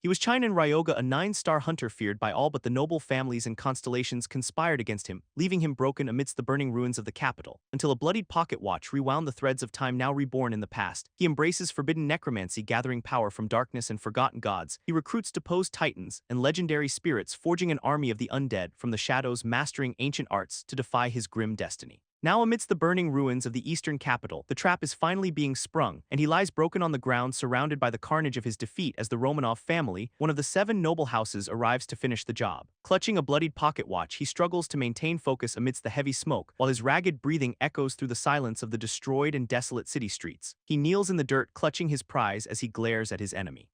He was Chinan Ryoga, a nine-star hunter feared by all but the noble families and constellations conspired against him, leaving him broken amidst the burning ruins of the capital. Until a bloodied pocket watch rewound the threads of time now reborn in the past, he embraces forbidden necromancy, gathering power from darkness and forgotten gods. He recruits deposed titans and legendary spirits, forging an army of the undead from the shadows, mastering ancient arts to defy his grim destiny. Now amidst the burning ruins of the eastern capital, the trap is finally being sprung, and he lies broken on the ground surrounded by the carnage of his defeat as the Romanov family, one of the 7 noble houses, arrives to finish the job. Clutching a bloodied pocket watch, he struggles to maintain focus amidst the heavy smoke, while his ragged breathing echoes through the silence of the destroyed and desolate city streets. He kneels in the dirt, clutching his prize as he glares at his enemy,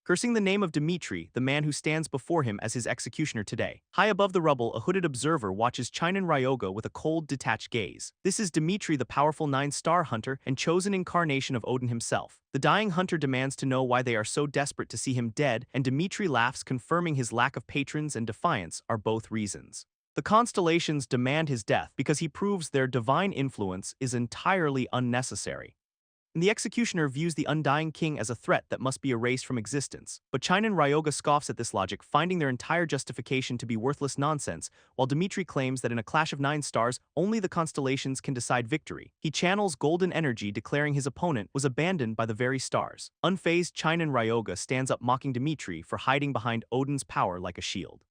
cursing the name of Dmitri, the man who stands before him as his executioner today. High above the rubble, a hooded observer watches Chinan Ryoga with a cold, detached gaze. This is Dmitri, the powerful 9-star hunter and chosen incarnation of Odin himself. The dying hunter demands to know why they are so desperate to see him dead, and Dmitri laughs, confirming his lack of patrons and defiance are both reasons. The constellations demand his death because he proves their divine influence is entirely unnecessary. And the executioner views the undying king as a threat that must be erased from existence. But Chinan Ryoga scoffs at this logic, finding their entire justification to be worthless nonsense, while Dmitri claims that in a clash of 9 stars, only the constellations can decide victory. He channels golden energy, declaring his opponent was abandoned by the very stars. Unfazed, Chinan Ryoga stands up, mocking Dmitri for hiding behind Odin's power like a shield.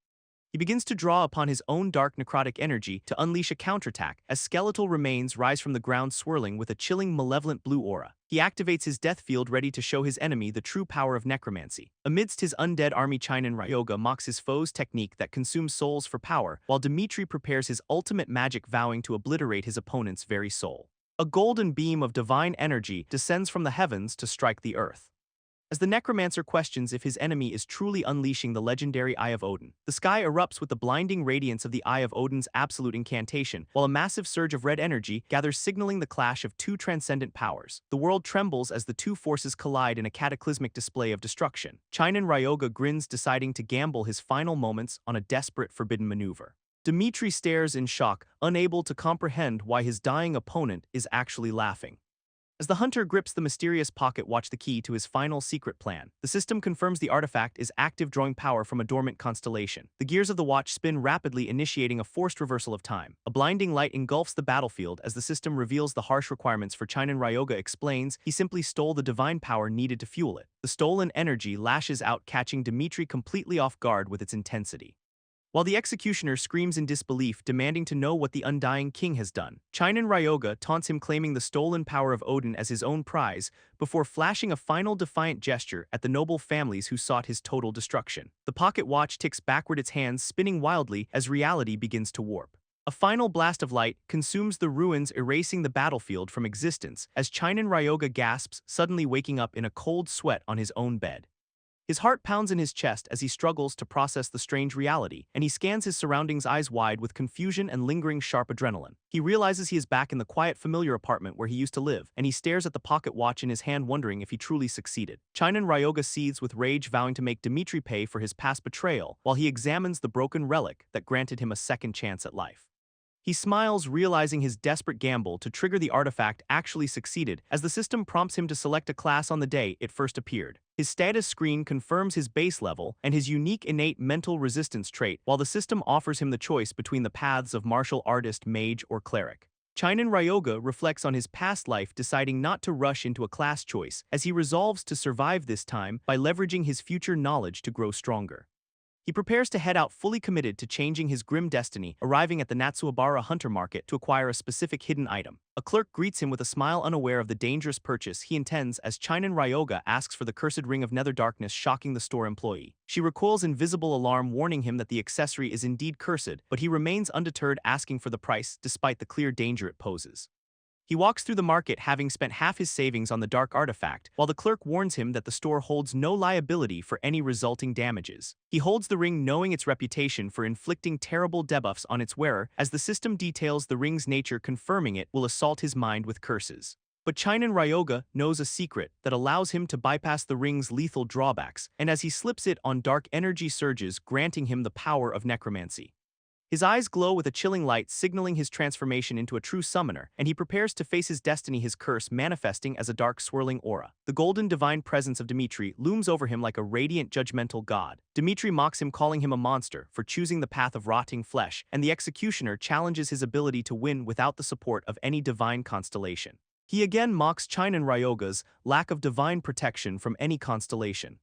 He begins to draw upon his own dark necrotic energy to unleash a counterattack as skeletal remains rise from the ground, swirling with a chilling, malevolent blue aura. He activates his death field, ready to show his enemy the true power of necromancy. Amidst his undead army, Chinan Ryoga mocks his foe's technique that consumes souls for power, while Dmitri prepares his ultimate magic, vowing to obliterate his opponent's very soul. A golden beam of divine energy descends from the heavens to strike the earth. As the necromancer questions if his enemy is truly unleashing the legendary Eye of Odin, the sky erupts with the blinding radiance of the Eye of Odin's absolute incantation, while a massive surge of red energy gathers, signaling the clash of 2 transcendent powers. The world trembles as the 2 forces collide in a cataclysmic display of destruction. Chinan Ryoga grins, deciding to gamble his final moments on a desperate forbidden maneuver. Dmitri stares in shock, unable to comprehend why his dying opponent is actually laughing. As the hunter grips the mysterious pocket watch, the key to his final secret plan, the system confirms the artifact is active, drawing power from a dormant constellation. The gears of the watch spin rapidly, initiating a forced reversal of time. A blinding light engulfs the battlefield as the system reveals the harsh requirements for Chinan Ryoga. Explains he simply stole the divine power needed to fuel it. The stolen energy lashes out, catching Dmitri completely off guard with its intensity. While the executioner screams in disbelief, demanding to know what the undying king has done, Chinan Ryoga taunts him, claiming the stolen power of Odin as his own prize, before flashing a final defiant gesture at the noble families who sought his total destruction. The pocket watch ticks backward, its hands spinning wildly as reality begins to warp. A final blast of light consumes the ruins, erasing the battlefield from existence as Chinan Ryoga gasps, suddenly waking up in a cold sweat on his own bed. His heart pounds in his chest as he struggles to process the strange reality, and he scans his surroundings, eyes wide with confusion and lingering sharp adrenaline. He realizes he is back in the quiet, familiar apartment where he used to live, and he stares at the pocket watch in his hand, wondering if he truly succeeded. Chinan Ryoga seethes with rage, vowing to make Dmitri pay for his past betrayal, while he examines the broken relic that granted him a second chance at life. He smiles, realizing his desperate gamble to trigger the artifact actually succeeded, as the system prompts him to select a class on the day it first appeared. His status screen confirms his base level and his unique innate mental resistance trait, while the system offers him the choice between the paths of martial artist, mage, or cleric. Chinan Ryoga reflects on his past life, deciding not to rush into a class choice, as he resolves to survive this time by leveraging his future knowledge to grow stronger. He prepares to head out, fully committed to changing his grim destiny, arriving at the Natsuhabara Hunter Market to acquire a specific hidden item. A clerk greets him with a smile, unaware of the dangerous purchase he intends, as Chinan Ryoga asks for the cursed ring of nether darkness, shocking the store employee. She recoils in visible alarm, warning him that the accessory is indeed cursed, but he remains undeterred, asking for the price despite the clear danger it poses. He walks through the market, having spent half his savings on the dark artifact, while the clerk warns him that the store holds no liability for any resulting damages. He holds the ring, knowing its reputation for inflicting terrible debuffs on its wearer, as the system details the ring's nature, confirming it will assault his mind with curses. But Chinan Ryoga knows a secret that allows him to bypass the ring's lethal drawbacks, and as he slips it on, dark energy surges, granting him the power of necromancy. His eyes glow with a chilling light signaling his transformation into a true summoner, and he prepares to face his destiny, his curse manifesting as a dark swirling aura. The golden divine presence of Dmitri looms over him like a radiant judgmental god. Dmitri mocks him, calling him a monster for choosing the path of rotting flesh, and the executioner challenges his ability to win without the support of any divine constellation. He again mocks Chinan Ryoga's lack of divine protection from any constellation,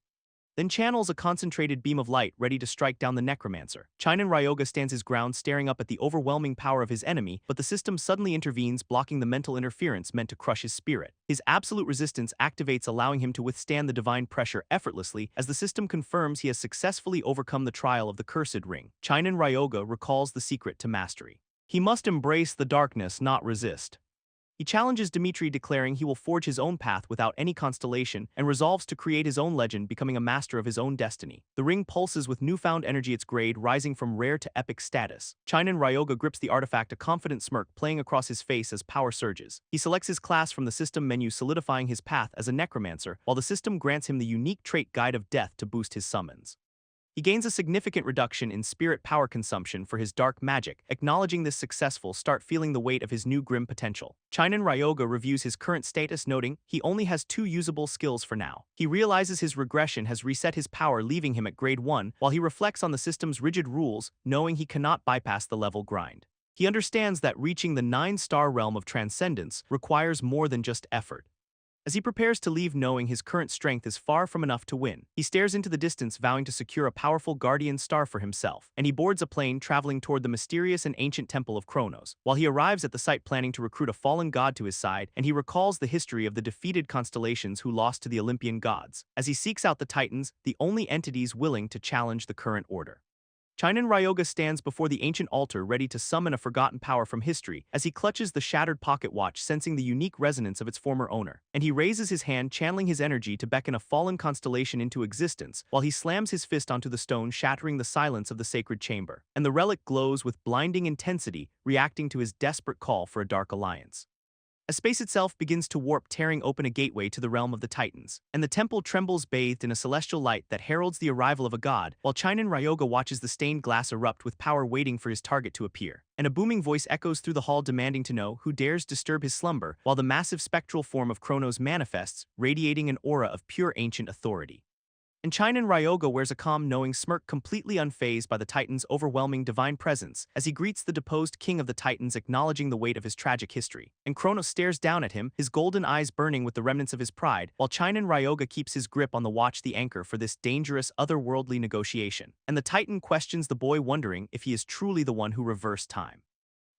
then channels a concentrated beam of light ready to strike down the necromancer. Chinan Ryoga stands his ground, staring up at the overwhelming power of his enemy, but the system suddenly intervenes, blocking the mental interference meant to crush his spirit. His absolute resistance activates, allowing him to withstand the divine pressure effortlessly as the system confirms he has successfully overcome the trial of the cursed ring. Chinan Ryoga recalls the secret to mastery. He must embrace the darkness, not resist. He challenges Dmitri, declaring he will forge his own path without any constellation, and resolves to create his own legend, becoming a master of his own destiny. The ring pulses with newfound energy, its grade rising from rare to epic status. Chinan Ryoga grips the artifact, a confident smirk playing across his face as power surges. He selects his class from the system menu, solidifying his path as a necromancer, while the system grants him the unique trait Guide of Death to boost his summons. He gains a significant reduction in spirit power consumption for his dark magic, acknowledging this successful start, feeling the weight of his new grim potential. Chinan Ryoga reviews his current status, noting he only has 2 usable skills for now. He realizes his regression has reset his power, leaving him at grade 1, while he reflects on the system's rigid rules, knowing he cannot bypass the level grind. He understands that reaching the 9-star realm of transcendence requires more than just effort. As he prepares to leave, knowing his current strength is far from enough to win, he stares into the distance, vowing to secure a powerful guardian star for himself, and he boards a plane traveling toward the mysterious and ancient temple of Kronos. While he arrives at the site, planning to recruit a fallen god to his side, and he recalls the history of the defeated constellations who lost to the Olympian gods, as he seeks out the Titans, the only entities willing to challenge the current order. Chinan Ryoga stands before the ancient altar, ready to summon a forgotten power from history, as he clutches the shattered pocket watch, sensing the unique resonance of its former owner. And he raises his hand, channeling his energy to beckon a fallen constellation into existence, while he slams his fist onto the stone, shattering the silence of the sacred chamber. And the relic glows with blinding intensity, reacting to his desperate call for a dark alliance. As space itself begins to warp, tearing open a gateway to the realm of the Titans, and the temple trembles, bathed in a celestial light that heralds the arrival of a god, while Chinan Ryoga watches the stained glass erupt with power, waiting for his target to appear. And a booming voice echoes through the hall, demanding to know who dares disturb his slumber, while the massive spectral form of Kronos manifests, radiating an aura of pure ancient authority. And Chinan Ryoga wears a calm, knowing smirk, completely unfazed by the Titan's overwhelming divine presence, as he greets the deposed king of the Titans, acknowledging the weight of his tragic history. And Kronos stares down at him, his golden eyes burning with the remnants of his pride, while Chinan Ryoga keeps his grip on the watch, the anchor for this dangerous, otherworldly negotiation. And the Titan questions the boy, wondering if he is truly the one who reversed time.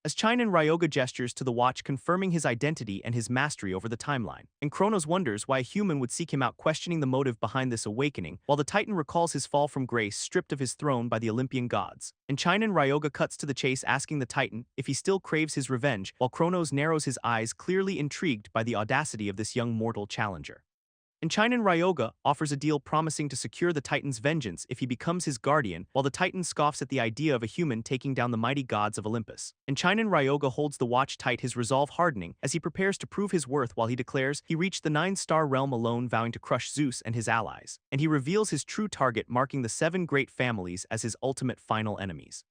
As Chinan Ryoga gestures to the watch, confirming his identity and his mastery over the timeline. And Kronos wonders why a human would seek him out, questioning the motive behind this awakening, while the Titan recalls his fall from grace, stripped of his throne by the Olympian gods. And Chinan Ryoga cuts to the chase, asking the Titan if he still craves his revenge, while Kronos narrows his eyes, clearly intrigued by the audacity of this young mortal challenger. And Chinan Ryoga offers a deal, promising to secure the Titan's vengeance if he becomes his guardian, while the Titan scoffs at the idea of a human taking down the mighty gods of Olympus. And Chinan Ryoga holds the watch tight, his resolve hardening as he prepares to prove his worth, while he declares he reached the 9-star realm alone, vowing to crush Zeus and his allies. And he reveals his true target, marking the 7 great families as his ultimate final enemies.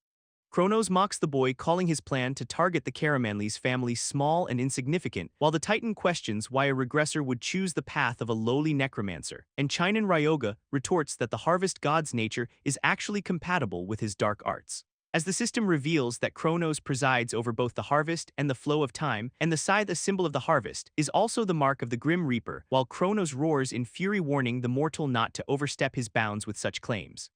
Kronos mocks the boy, calling his plan to target the Karamanlis family small and insignificant, while the Titan questions why a regressor would choose the path of a lowly necromancer, and Chinan Ryoga retorts that the harvest god's nature is actually compatible with his dark arts. As the system reveals that Kronos presides over both the harvest and the flow of time, and the scythe, a symbol of the harvest, is also the mark of the Grim Reaper, while Kronos roars in fury, warning the mortal not to overstep his bounds with such claims.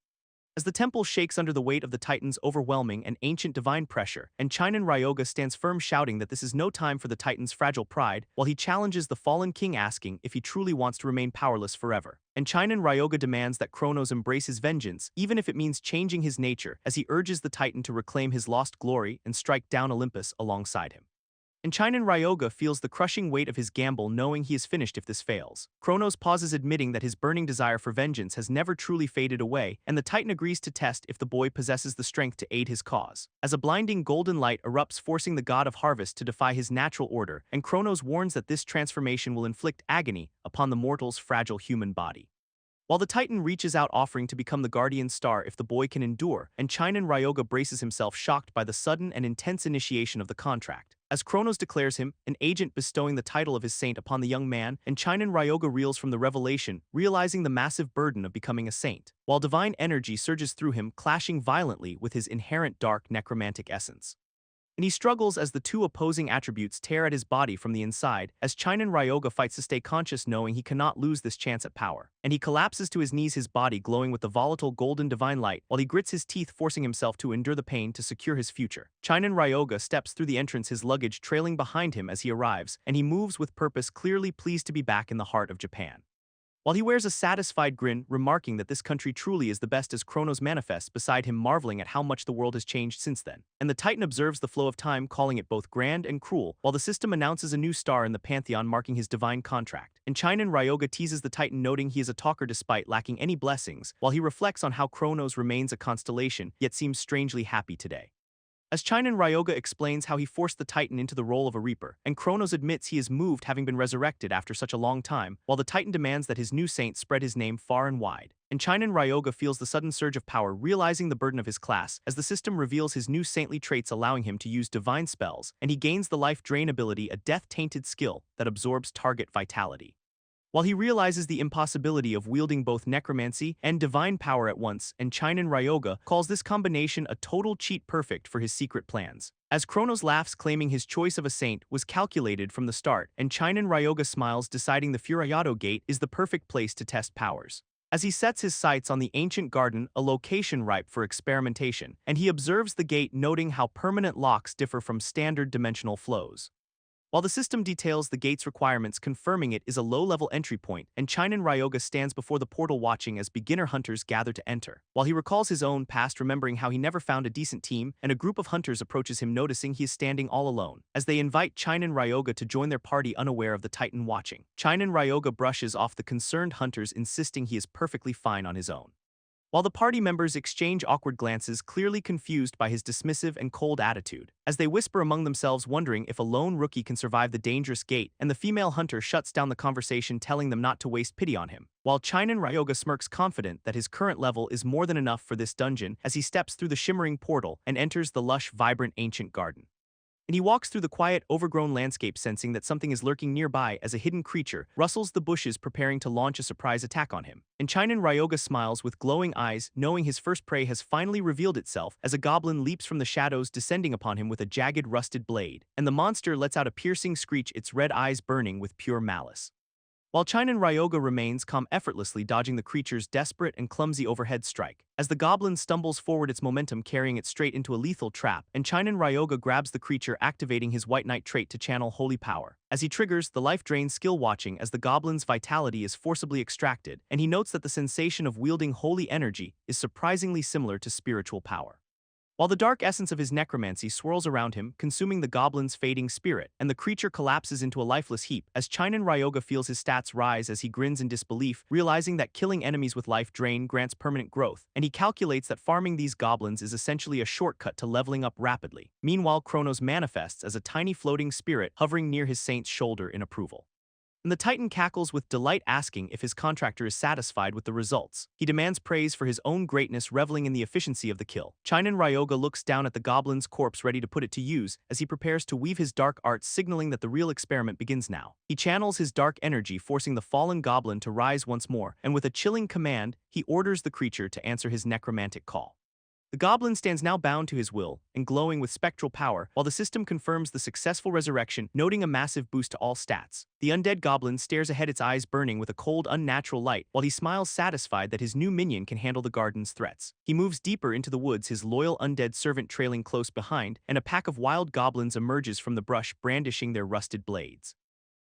As the temple shakes under the weight of the Titan's overwhelming and ancient divine pressure, and Chinan Ryoga stands firm, shouting that this is no time for the Titan's fragile pride, while he challenges the fallen king, asking if he truly wants to remain powerless forever. And Chinan Ryoga demands that Kronos embrace his vengeance, even if it means changing his nature, as he urges the Titan to reclaim his lost glory and strike down Olympus alongside him. And Chinan Ryoga feels the crushing weight of his gamble, knowing he is finished if this fails. Kronos pauses, admitting that his burning desire for vengeance has never truly faded away, and the Titan agrees to test if the boy possesses the strength to aid his cause. As a blinding golden light erupts, forcing the god of harvest to defy his natural order, and Kronos warns that this transformation will inflict agony upon the mortal's fragile human body. while the Titan reaches out offering to become the guardian star if the boy can endure, and Chinan Ryoga braces himself shocked by the sudden and intense initiation of the contract. As Kronos declares him, an agent bestowing the title of his saint upon the young man, and Chinan Ryoga reels from the revelation, realizing the massive burden of becoming a saint, while divine energy surges through him, clashing violently with his inherent dark necromantic essence. And he struggles as the two opposing attributes tear at his body from the inside, as Chinan Ryoga fights to stay conscious knowing he cannot lose this chance at power. And he collapses to his knees, his body glowing with the volatile golden divine light, while he grits his teeth, forcing himself to endure the pain to secure his future. Chinan Ryoga steps through the entrance, his luggage trailing behind him as he arrives, and he moves with purpose, clearly pleased to be back in the heart of Japan. While he wears a satisfied grin, remarking that this country truly is the best as Kronos manifests beside him, marveling at how much the world has changed since then. And the Titan observes the flow of time, calling it both grand and cruel, while the system announces a new star in the pantheon marking his divine contract. And Chinan Ryoga teases the Titan, noting he is a talker despite lacking any blessings, while he reflects on how Kronos remains a constellation, yet seems strangely happy today. As Chinan Ryoga explains how he forced the Titan into the role of a reaper, and Kronos admits he is moved having been resurrected after such a long time, while the Titan demands that his new saint spread his name far and wide. And Chinan Ryoga feels the sudden surge of power, realizing the burden of his class, as the system reveals his new saintly traits, allowing him to use divine spells, and he gains the life drain ability, a death-tainted skill that absorbs target vitality. While he realizes the impossibility of wielding both necromancy and divine power at once, and Chinan Ryoga calls this combination a total cheat perfect for his secret plans. As Kronos laughs, claiming his choice of a saint was calculated from the start, and Chinan Ryoga smiles, deciding the Furayato Gate is the perfect place to test powers. As he sets his sights on the ancient garden, a location ripe for experimentation, and he observes the gate, noting how permanent locks differ from standard dimensional flows. While the system details the gate's requirements, confirming it is a low-level entry point, and Chinan Ryoga stands before the portal watching as beginner hunters gather to enter. While he recalls his own past, remembering how he never found a decent team, and a group of hunters approaches him, noticing he is standing all alone, as they invite Chinan Ryoga to join their party, unaware of the Titan watching. Chinan Ryoga brushes off the concerned hunters, insisting he is perfectly fine on his own. While the party members exchange awkward glances, clearly confused by his dismissive and cold attitude, as they whisper among themselves, wondering if a lone rookie can survive the dangerous gate, and the female hunter shuts down the conversation, telling them not to waste pity on him, while Chinan Ryoga smirks, confident that his current level is more than enough for this dungeon, as he steps through the shimmering portal and enters the lush, vibrant ancient garden. And he walks through the quiet, overgrown landscape, sensing that something is lurking nearby as a hidden creature rustles the bushes, preparing to launch a surprise attack on him. And Chinan Ryoga smiles with glowing eyes, knowing his first prey has finally revealed itself, as a goblin leaps from the shadows, descending upon him with a jagged, rusted blade, and the monster lets out a piercing screech, its red eyes burning with pure malice. While Chinan Ryoga remains calm, effortlessly dodging the creature's desperate and clumsy overhead strike, as the goblin stumbles forward, its momentum carrying it straight into a lethal trap, and Chinan Ryoga grabs the creature, activating his White Knight trait to channel holy power. As he triggers the life drain skill, watching as the goblin's vitality is forcibly extracted, and he notes that the sensation of wielding holy energy is surprisingly similar to spiritual power. While the dark essence of his necromancy swirls around him, consuming the goblin's fading spirit, and the creature collapses into a lifeless heap, as Chinan Ryoga feels his stats rise as he grins in disbelief, realizing that killing enemies with life drain grants permanent growth, and he calculates that farming these goblins is essentially a shortcut to leveling up rapidly. Meanwhile, Kronos manifests as a tiny floating spirit hovering near his saint's shoulder in approval. And the Titan cackles with delight, asking if his contractor is satisfied with the results. He demands praise for his own greatness, reveling in the efficiency of the kill. Chinan Ryoga looks down at the goblin's corpse, ready to put it to use, as he prepares to weave his dark arts, signaling that the real experiment begins now. He channels his dark energy, forcing the fallen goblin to rise once more, and with a chilling command, he orders the creature to answer his necromantic call. The goblin stands now bound to his will and glowing with spectral power, while the system confirms the successful resurrection, noting a massive boost to all stats. The undead goblin stares ahead, its eyes burning with a cold, unnatural light, while he smiles, satisfied that his new minion can handle the garden's threats. He moves deeper into the woods, his loyal undead servant trailing close behind, and a pack of wild goblins emerges from the brush, brandishing their rusted blades.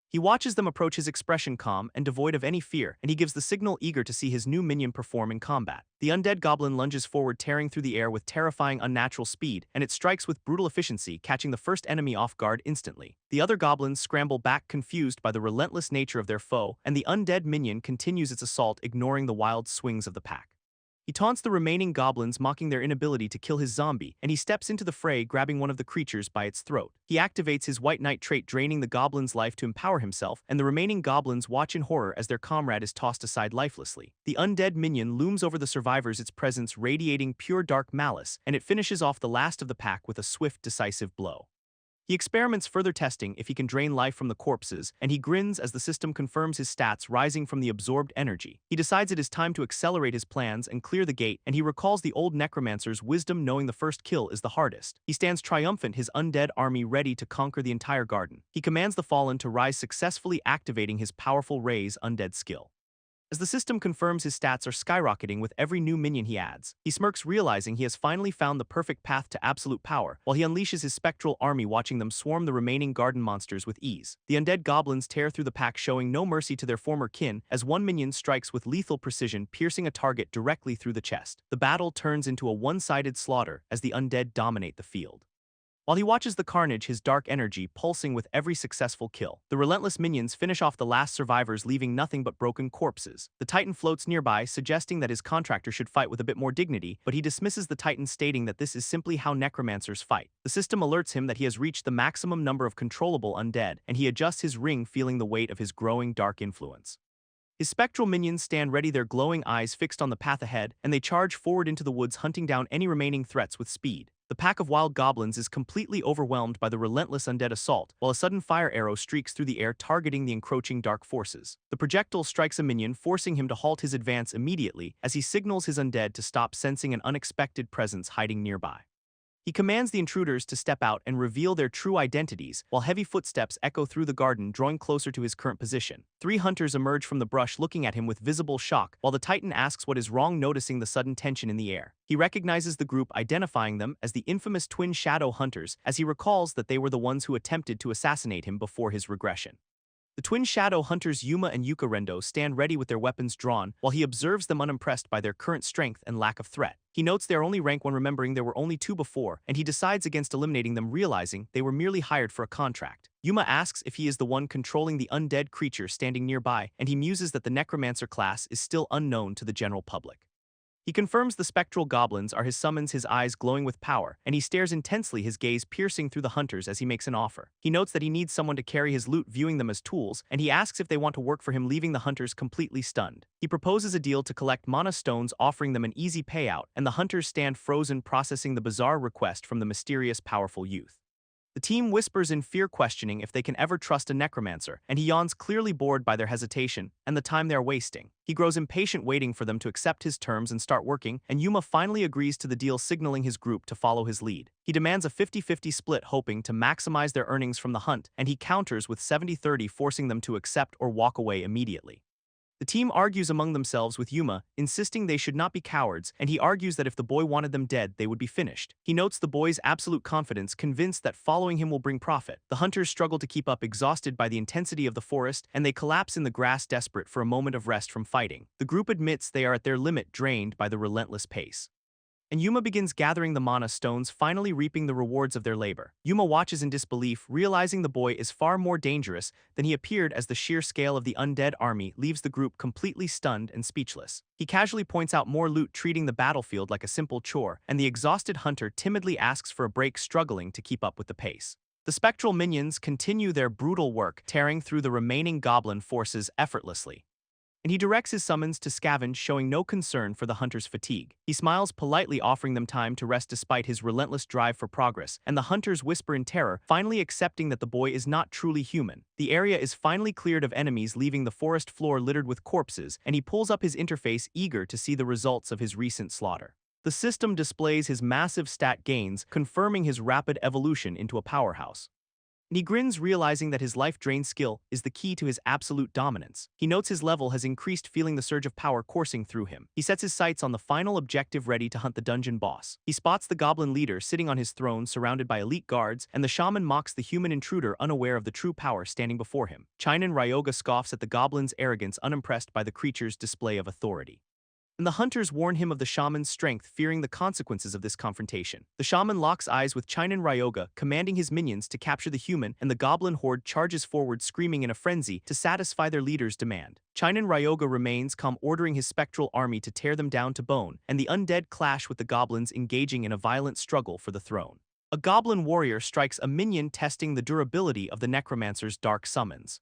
He watches them approach, his expression calm and devoid of any fear, and he gives the signal, eager to see his new minion perform in combat. The undead goblin lunges forward, tearing through the air with terrifying, unnatural speed, and it strikes with brutal efficiency, catching the first enemy off guard instantly. The other goblins scramble back, confused by the relentless nature of their foe, and the undead minion continues its assault, ignoring the wild swings of the pack. He taunts the remaining goblins, mocking their inability to kill his zombie, and he steps into the fray, grabbing one of the creatures by its throat. He activates his White Knight trait, draining the goblin's life to empower himself, and the remaining goblins watch in horror as their comrade is tossed aside lifelessly. The undead minion looms over the survivors, its presence radiating pure dark malice, and it finishes off the last of the pack with a swift, decisive blow. He experiments further, testing if he can drain life from the corpses, and he grins as the system confirms his stats rising from the absorbed energy. He decides it is time to accelerate his plans and clear the gate, and he recalls the old necromancer's wisdom, knowing the first kill is the hardest. He stands triumphant, his undead army ready to conquer the entire garden. He commands the fallen to rise, successfully activating his powerful raise undead skill. As the system confirms his stats are skyrocketing with every new minion he adds, he smirks, realizing he has finally found the perfect path to absolute power, while he unleashes his spectral army, watching them swarm the remaining garden monsters with ease. The undead goblins tear through the pack, showing no mercy to their former kin, as one minion strikes with lethal precision, piercing a target directly through the chest. The battle turns into a one-sided slaughter as the undead dominate the field. While he watches the carnage, his dark energy pulsing with every successful kill, the relentless minions finish off the last survivors, leaving nothing but broken corpses. The Titan floats nearby, suggesting that his contractor should fight with a bit more dignity, but he dismisses the Titan, stating that this is simply how necromancers fight. The system alerts him that he has reached the maximum number of controllable undead, and he adjusts his ring, feeling the weight of his growing dark influence. His spectral minions stand ready, their glowing eyes fixed on the path ahead, and they charge forward into the woods, hunting down any remaining threats with speed. The pack of wild goblins is completely overwhelmed by the relentless undead assault, while a sudden fire arrow streaks through the air, targeting the encroaching dark forces. The projectile strikes a minion, forcing him to halt his advance immediately as he signals his undead to stop, sensing an unexpected presence hiding nearby. He commands the intruders to step out and reveal their true identities, while heavy footsteps echo through the garden, drawing closer to his current position. 3 hunters emerge from the brush, looking at him with visible shock, while the Titan asks what is wrong, noticing the sudden tension in the air. He recognizes the group, identifying them as the infamous twin shadow hunters, as he recalls that they were the ones who attempted to assassinate him before his regression. The twin shadow hunters Yuma and Yukarendo stand ready with their weapons drawn, while he observes them, unimpressed by their current strength and lack of threat. He notes they are only rank 1, remembering there were only 2 before, and he decides against eliminating them, realizing they were merely hired for a contract. Yuma asks if he is the one controlling the undead creature standing nearby, and he muses that the necromancer class is still unknown to the general public. He confirms the spectral goblins are his summons, his eyes glowing with power, and he stares intensely, his gaze piercing through the hunters as he makes an offer. He notes that he needs someone to carry his loot, viewing them as tools, and he asks if they want to work for him, leaving the hunters completely stunned. He proposes a deal to collect mana stones, offering them an easy payout, and the hunters stand frozen, processing the bizarre request from the mysterious, powerful youth. The team whispers in fear, questioning if they can ever trust a necromancer, and he yawns, clearly bored by their hesitation and the time they are wasting. He grows impatient, waiting for them to accept his terms and start working, and Yuma finally agrees to the deal, signaling his group to follow his lead. He demands a 50-50 split, hoping to maximize their earnings from the hunt, and he counters with 70-30, forcing them to accept or walk away immediately. The team argues among themselves, with Yuma insisting they should not be cowards, and he argues that if the boy wanted them dead, they would be finished. He notes the boy's absolute confidence, convinced that following him will bring profit. The hunters struggle to keep up, exhausted by the intensity of the forest, and they collapse in the grass, desperate for a moment of rest from fighting. The group admits they are at their limit, drained by the relentless pace. And Yuma begins gathering the mana stones, finally reaping the rewards of their labor. Yuma watches in disbelief, realizing the boy is far more dangerous than he appeared, as the sheer scale of the undead army leaves the group completely stunned and speechless. He casually points out more loot, treating the battlefield like a simple chore, and the exhausted hunter timidly asks for a break, struggling to keep up with the pace. The spectral minions continue their brutal work, tearing through the remaining goblin forces effortlessly. And he directs his summons to scavenge, showing no concern for the hunter's fatigue. He smiles politely, offering them time to rest despite his relentless drive for progress, and the hunters whisper in terror, finally accepting that the boy is not truly human. The area is finally cleared of enemies, leaving the forest floor littered with corpses, and he pulls up his interface, eager to see the results of his recent slaughter. The system displays his massive stat gains, confirming his rapid evolution into a powerhouse. And he grins, realizing that his life-drain skill is the key to his absolute dominance. He notes his level has increased, feeling the surge of power coursing through him. He sets his sights on the final objective, ready to hunt the dungeon boss. He spots the goblin leader sitting on his throne, surrounded by elite guards, and the shaman mocks the human intruder, unaware of the true power standing before him. Chinen Ryoga scoffs at the goblin's arrogance, unimpressed by the creature's display of authority. and the hunters warn him of the shaman's strength, fearing the consequences of this confrontation. The shaman locks eyes with Chinan Ryoga, commanding his minions to capture the human, and the goblin horde charges forward screaming in a frenzy to satisfy their leader's demand. Chinan Ryoga remains calm, ordering his spectral army to tear them down to bone, and the undead clash with the goblins, engaging in a violent struggle for the throne. A goblin warrior strikes a minion, testing the durability of the necromancer's dark summons,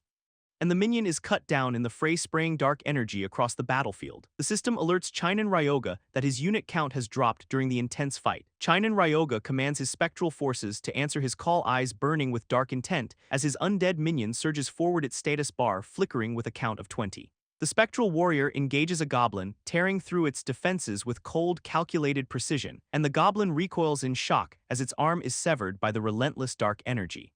and the minion is cut down in the fray, spraying dark energy across the battlefield. The system alerts Chinan Ryoga that his unit count has dropped during the intense fight. Chinan Ryoga commands his spectral forces to answer his call, eyes burning with dark intent, as his undead minion surges forward, its status bar flickering with a count of 20. The spectral warrior engages a goblin, tearing through its defenses with cold, calculated precision, and the goblin recoils in shock as its arm is severed by the relentless dark energy.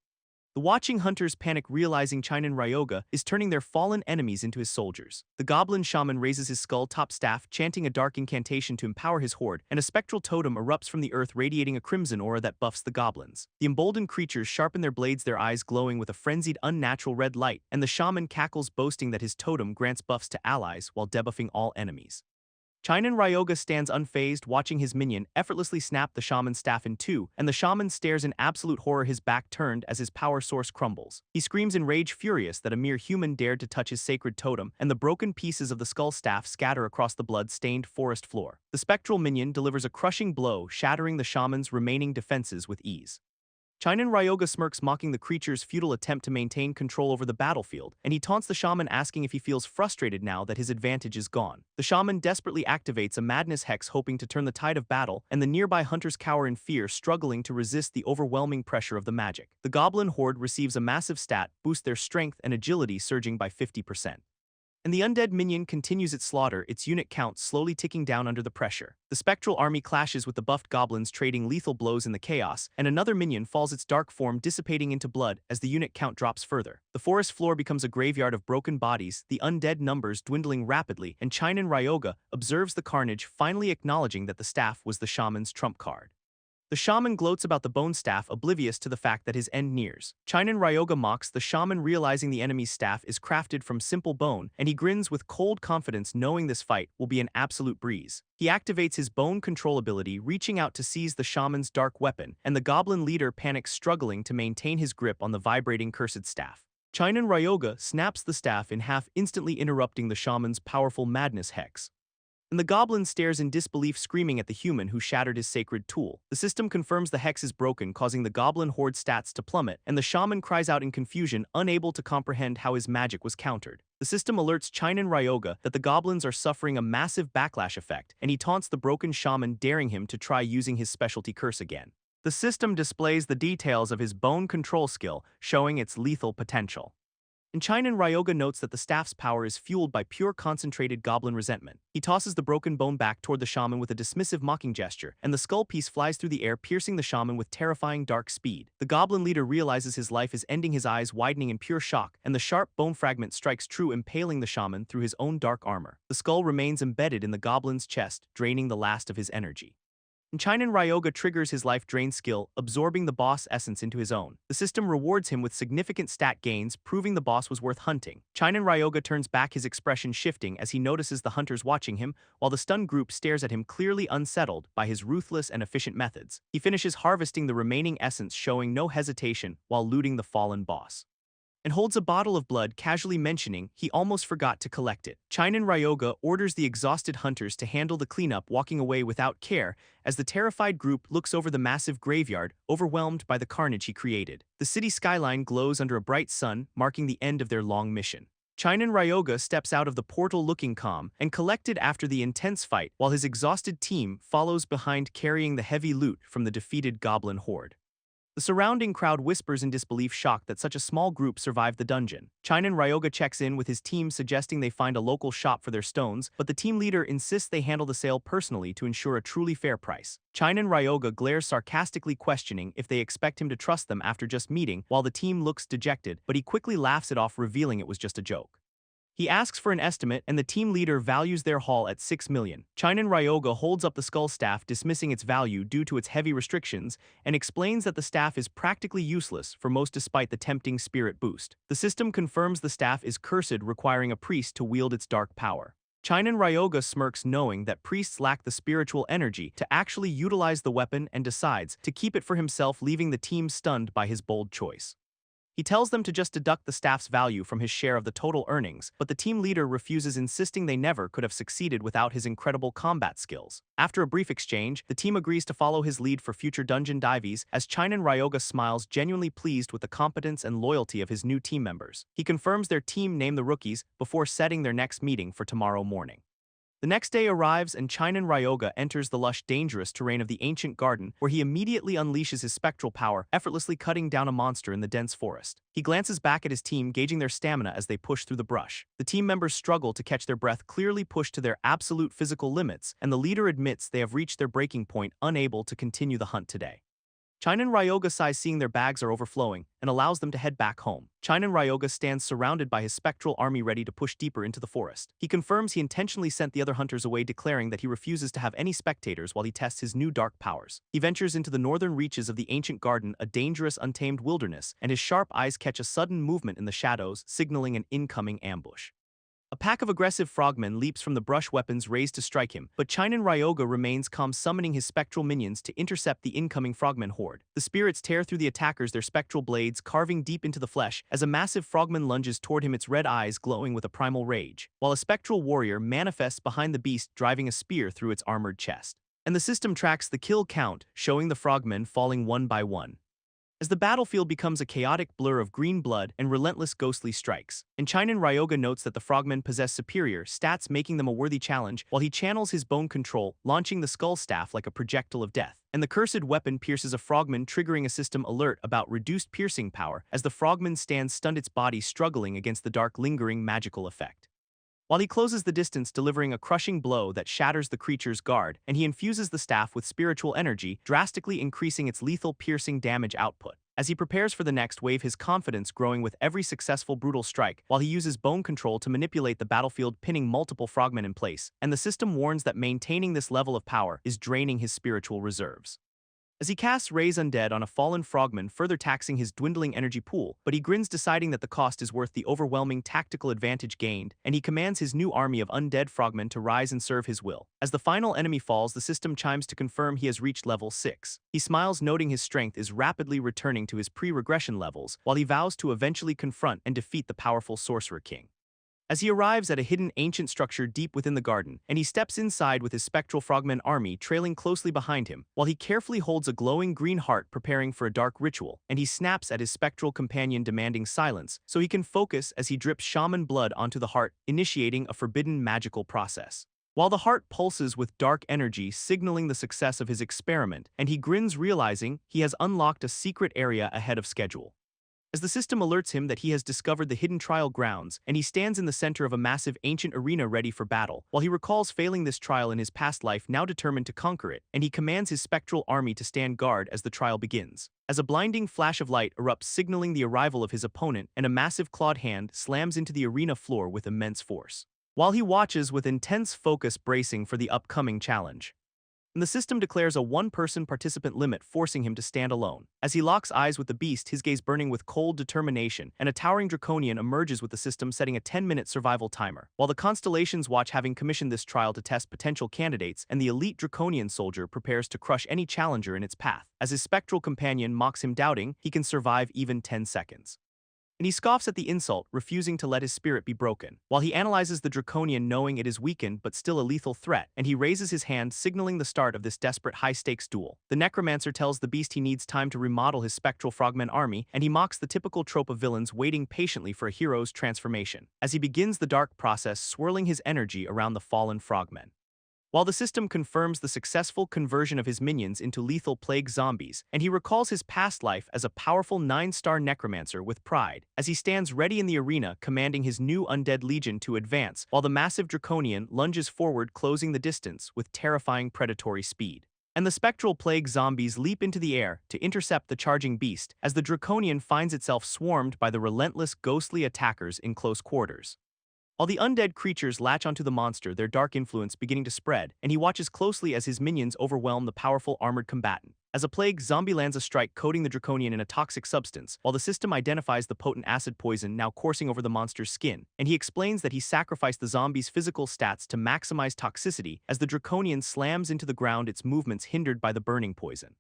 The watching hunters panic, realizing Chinan Ryoga is turning their fallen enemies into his soldiers. The goblin shaman raises his skull-top staff, chanting a dark incantation to empower his horde, and a spectral totem erupts from the earth, radiating a crimson aura that buffs the goblins. The emboldened creatures sharpen their blades, their eyes glowing with a frenzied, unnatural red light, and the shaman cackles, boasting that his totem grants buffs to allies while debuffing all enemies. Chinan Ryoga stands unfazed, watching his minion effortlessly snap the shaman's staff in two, and the shaman stares in absolute horror, his back turned as his power source crumbles. He screams in rage, furious that a mere human dared to touch his sacred totem, and the broken pieces of the skull staff scatter across the blood-stained forest floor. The spectral minion delivers a crushing blow, shattering the shaman's remaining defenses with ease. Chinan Ryoga smirks, mocking the creature's futile attempt to maintain control over the battlefield, and he taunts the shaman, asking if he feels frustrated now that his advantage is gone. The shaman desperately activates a madness hex, hoping to turn the tide of battle, and the nearby hunters cower in fear, struggling to resist the overwhelming pressure of the magic. The goblin horde receives a massive stat boost, their strength and agility surging by 50%. And the undead minion continues its slaughter, its unit count slowly ticking down under the pressure. The spectral army clashes with the buffed goblins, trading lethal blows in the chaos, and another minion falls, its dark form dissipating into blood as the unit count drops further. The forest floor becomes a graveyard of broken bodies, the undead numbers dwindling rapidly, and Chinan Ryoga observes the carnage, finally acknowledging that the staff was the shaman's trump card. The shaman gloats about the bone staff, oblivious to the fact that his end nears. Chinan Ryoga mocks the shaman, realizing the enemy's staff is crafted from simple bone, and he grins with cold confidence, knowing this fight will be an absolute breeze. He activates his bone control ability, reaching out to seize the shaman's dark weapon, and the goblin leader panics, struggling to maintain his grip on the vibrating cursed staff. Chinan Ryoga snaps the staff in half, instantly interrupting the shaman's powerful madness hex, and the goblin stares in disbelief, screaming at the human who shattered his sacred tool. The system confirms the hex is broken, causing the goblin horde stats to plummet, and the shaman cries out in confusion, unable to comprehend how his magic was countered. The system alerts Chinan Ryoga that the goblins are suffering a massive backlash effect, and he taunts the broken shaman, daring him to try using his specialty curse again. The system displays the details of his bone control skill, showing its lethal potential. And Chinan Ryoga notes that the staff's power is fueled by pure concentrated goblin resentment. He tosses the broken bone back toward the shaman with a dismissive, mocking gesture, and the skull piece flies through the air, piercing the shaman with terrifying dark speed. The goblin leader realizes his life is ending, his eyes widening in pure shock, and the sharp bone fragment strikes true, impaling the shaman through his own dark armor. The skull remains embedded in the goblin's chest, draining the last of his energy. And Chinan Ryoga triggers his life drain skill, absorbing the boss essence into his own. The system rewards him with significant stat gains, proving the boss was worth hunting. Chinan Ryoga turns back, his expression shifting as he notices the hunters watching him, while the stunned group stares at him, clearly unsettled by his ruthless and efficient methods. He finishes harvesting the remaining essence, showing no hesitation while looting the fallen boss, and holds a bottle of blood, casually mentioning he almost forgot to collect it. Chinan Ryoga orders the exhausted hunters to handle the cleanup, walking away without care as the terrified group looks over the massive graveyard, overwhelmed by the carnage he created. The city skyline glows under a bright sun, marking the end of their long mission. Chinan Ryoga steps out of the portal looking calm and collected after the intense fight, while his exhausted team follows behind, carrying the heavy loot from the defeated goblin horde. The surrounding crowd whispers in disbelief, shocked that such a small group survived the dungeon. Chinan Ryoga checks in with his team, suggesting they find a local shop for their stones, but the team leader insists they handle the sale personally to ensure a truly fair price. Chinan Ryoga glares sarcastically, questioning if they expect him to trust them after just meeting, while the team looks dejected, but he quickly laughs it off, revealing it was just a joke. He asks for an estimate, and the team leader values their haul at 6 million. Chinan Ryoga holds up the skull staff, dismissing its value due to its heavy restrictions, and explains that the staff is practically useless for most despite the tempting spirit boost. The system confirms the staff is cursed, requiring a priest to wield its dark power. Chinan Ryoga smirks knowing that priests lack the spiritual energy to actually utilize the weapon and decides to keep it for himself, leaving the team stunned by his bold choice. He tells them to just deduct the staff's value from his share of the total earnings, but the team leader refuses, insisting they never could have succeeded without his incredible combat skills. After a brief exchange, the team agrees to follow his lead for future dungeon dives as Chinan Ryoga smiles, genuinely pleased with the competence and loyalty of his new team members. He confirms their team name the rookies before setting their next meeting for tomorrow morning. The next day arrives and Chinan Ryoga enters the lush, dangerous terrain of the ancient garden, where he immediately unleashes his spectral power, effortlessly cutting down a monster in the dense forest. He glances back at his team, gauging their stamina as they push through the brush. The team members struggle to catch their breath, clearly pushed to their absolute physical limits, and the leader admits they have reached their breaking point, unable to continue the hunt today. Chinan Ryoga sighs, seeing their bags are overflowing, and allows them to head back home. Chinan Ryoga stands surrounded by his spectral army, ready to push deeper into the forest. He confirms he intentionally sent the other hunters away, declaring that he refuses to have any spectators while he tests his new dark powers. He ventures into the northern reaches of the ancient garden, a dangerous, untamed wilderness, and his sharp eyes catch a sudden movement in the shadows, signaling an incoming ambush. A pack of aggressive frogmen leaps from the brush, weapons raised to strike him, but Chinan Ryoga remains calm, summoning his spectral minions to intercept the incoming frogmen horde. The spirits tear through the attackers, their spectral blades carving deep into the flesh as a massive frogman lunges toward him, its red eyes glowing with a primal rage, while a spectral warrior manifests behind the beast, driving a spear through its armored chest. And the system tracks the kill count, showing the frogmen falling one by one, as the battlefield becomes a chaotic blur of green blood and relentless ghostly strikes. And Chinan Ryoga notes that the frogmen possess superior stats, making them a worthy challenge, while he channels his bone control, launching the skull staff like a projectile of death. And the cursed weapon pierces a frogman, triggering a system alert about reduced piercing power as the frogman stands stunned, its body struggling against the dark, lingering magical effect. While he closes the distance, delivering a crushing blow that shatters the creature's guard, and he infuses the staff with spiritual energy, drastically increasing its lethal piercing damage output. As he prepares for the next wave, his confidence growing with every successful brutal strike, while he uses bone control to manipulate the battlefield, pinning multiple frogmen in place, and the system warns that maintaining this level of power is draining his spiritual reserves. As he casts Raise Undead on a fallen frogman, further taxing his dwindling energy pool, but he grins, deciding that the cost is worth the overwhelming tactical advantage gained, and he commands his new army of undead frogmen to rise and serve his will. As the final enemy falls, the system chimes to confirm he has reached level 6. He smiles, noting his strength is rapidly returning to his pre-regression levels, while he vows to eventually confront and defeat the powerful Sorcerer King. As he arrives at a hidden ancient structure deep within the garden, and he steps inside with his spectral frogman army trailing closely behind him, while he carefully holds a glowing green heart, preparing for a dark ritual, and he snaps at his spectral companion, demanding silence so he can focus as he drips shaman blood onto the heart, initiating a forbidden magical process. While the heart pulses with dark energy, signaling the success of his experiment, and he grins, realizing he has unlocked a secret area ahead of schedule. As the system alerts him that he has discovered the hidden trial grounds, and he stands in the center of a massive ancient arena ready for battle, while he recalls failing this trial in his past life, now determined to conquer it, and he commands his spectral army to stand guard as the trial begins. As a blinding flash of light erupts, signaling the arrival of his opponent, and a massive clawed hand slams into the arena floor with immense force, while he watches with intense focus, bracing for the upcoming challenge. And the system declares a one-person participant limit, forcing him to stand alone. As he locks eyes with the beast, his gaze burning with cold determination, and a towering draconian emerges with the system setting a 10-minute survival timer. While the Constellations watch, having commissioned this trial to test potential candidates, and the elite draconian soldier prepares to crush any challenger in its path. As his spectral companion mocks him, doubting he can survive even 10 seconds. And he scoffs at the insult, refusing to let his spirit be broken. While he analyzes the draconian, knowing it is weakened but still a lethal threat, and he raises his hand, signaling the start of this desperate high-stakes duel. The necromancer tells the beast he needs time to remodel his spectral frogman army, and he mocks the typical trope of villains waiting patiently for a hero's transformation, as he begins the dark process, swirling his energy around the fallen frogmen. While the system confirms the successful conversion of his minions into lethal plague zombies, and he recalls his past life as a powerful 9-star necromancer with pride, as he stands ready in the arena, commanding his new undead legion to advance, while the massive draconian lunges forward, closing the distance with terrifying predatory speed. And the spectral plague zombies leap into the air to intercept the charging beast, as the draconian finds itself swarmed by the relentless, ghostly attackers in close quarters. While the undead creatures latch onto the monster, their dark influence beginning to spread, and he watches closely as his minions overwhelm the powerful armored combatant. As a plague zombie lands a strike coating the draconian in a toxic substance, while the system identifies the potent acid poison now coursing over the monster's skin, and he explains that he sacrificed the zombie's physical stats to maximize toxicity as the draconian slams into the ground, its movements hindered by the burning poison.